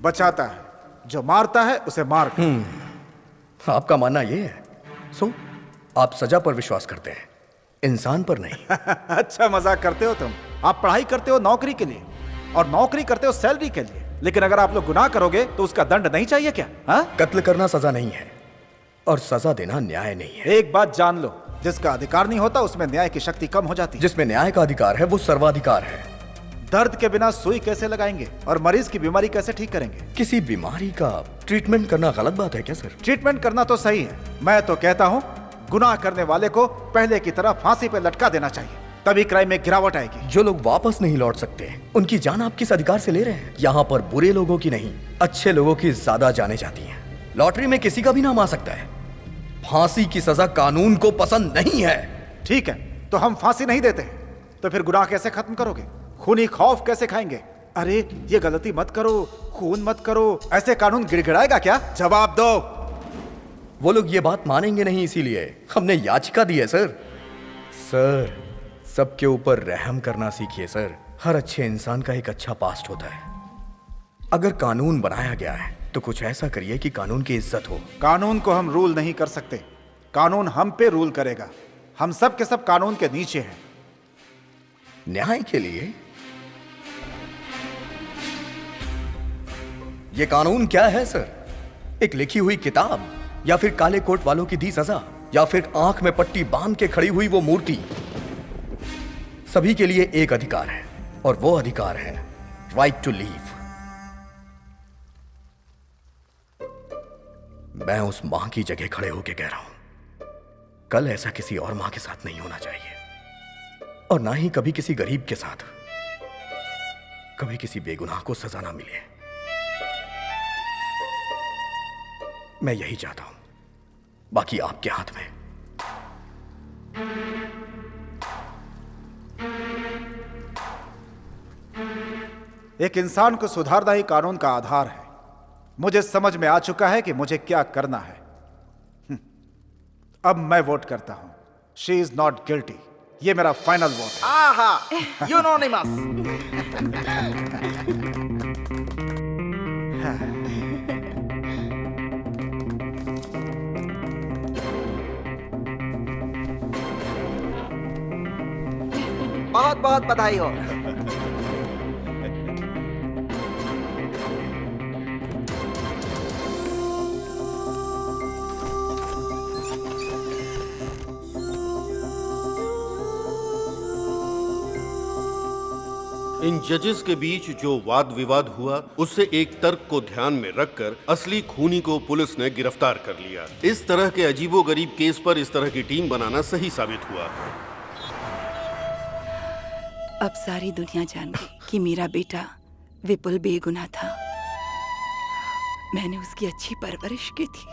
बचाता है। जो मारता है उसे मार। आपका मानना यह है? सो आप सजा पर विश्वास करते हैं, इंसान पर नहीं। अच्छा मजाक करते हो तुम। आप पढ़ाई करते हो नौकरी के लिए, और नौकरी करते हो सैलरी के लिए, लेकिन अगर आप लोग गुनाह करोगे तो उसका दंड नहीं चाहिए क्या? हा? कत्ल करना सजा नहीं है और सजा देना न्याय नहीं है। एक बात जान लो, जिसका अधिकार नहीं होता उसमें न्याय की शक्ति कम हो जाती है। जिसमें न्याय का अधिकार है वो सर्वाधिकार है। दर्द के बिना सुई कैसे लगाएंगे और मरीज की बीमारी कैसे ठीक करेंगे? किसी बीमारी का ट्रीटमेंट करना गलत बात है क्या सर? ट्रीटमेंट करना तो सही है। मैं तो कहता हूँ गुनाह करने वाले को पहले की तरह फांसी पे लटका देना चाहिए, तभी क्राइम में गिरावट आएगी। जो लोग वापस नहीं लौट सकते, उनकी जान आप किस अधिकार से ले रहे हैं? यहाँ पर बुरे लोगों की नहीं, अच्छे लोगों की ज्यादा जाने जाती हैं। लॉटरी में किसी का भी नाम आ सकता है। फांसी की सजा कानून को पसंद नहीं है। ठीक है, तो हम फांसी नहीं देते, तो फिर गुनाह कैसे खत्म करोगे? खूनी खौफ कैसे खाएंगे? अरे ये गलती मत करो, खून मत करो, ऐसे कानून गिड़गिड़ाएगा क्या? जवाब दो। वो लोग ये बात मानेंगे नहीं, इसीलिए हमने याचिका दी है सर। सर, सबके ऊपर रहम करना सीखिए सर। हर अच्छे इंसान का एक अच्छा पास्ट होता है। अगर कानून बनाया गया है तो कुछ ऐसा करिए कि कानून की इज्जत हो। कानून को हम रूल नहीं कर सकते, कानून हम पे रूल करेगा। हम सब के सब कानून के नीचे हैं। न्याय के लिए ये कानून क्या है सर? एक लिखी हुई किताब, या फिर काले कोट वालों की दी सजा, या फिर आंख में पट्टी बांध के खड़ी हुई वो मूर्ति? सभी के लिए एक अधिकार है, और वो अधिकार है राइट टू लीव। मैं उस मां की जगह खड़े होकर कह रहा हूं, कल ऐसा किसी और मां के साथ नहीं होना चाहिए, और ना ही कभी किसी गरीब के साथ, कभी किसी बेगुनाह को सजा ना मिले। मैं यही चाहता हूं, बाकी आपके हाथ में। एक इंसान को सुधारना ही कानून का आधार है। मुझे समझ में आ चुका है कि मुझे क्या करना है। अब मैं वोट करता हूं। She is not guilty. ये मेरा फाइनल वोट है। आहा, यूनोनिमस। बहुत बहुत बधाई हो। इन जजेस के बीच जो वाद विवाद हुआ, उससे एक तर्क को ध्यान में रखकर असली खूनी को पुलिस ने गिरफ्तार कर लिया। इस तरह के अजीबोगरीब केस पर इस तरह की टीम बनाना सही साबित हुआ। अब सारी दुनिया जान गई कि मेरा बेटा विपुल बेगुनाह था। मैंने उसकी अच्छी परवरिश की थी।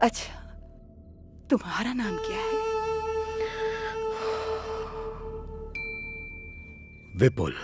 अच्छा, तुम्हारा नाम क्या है? विपुल।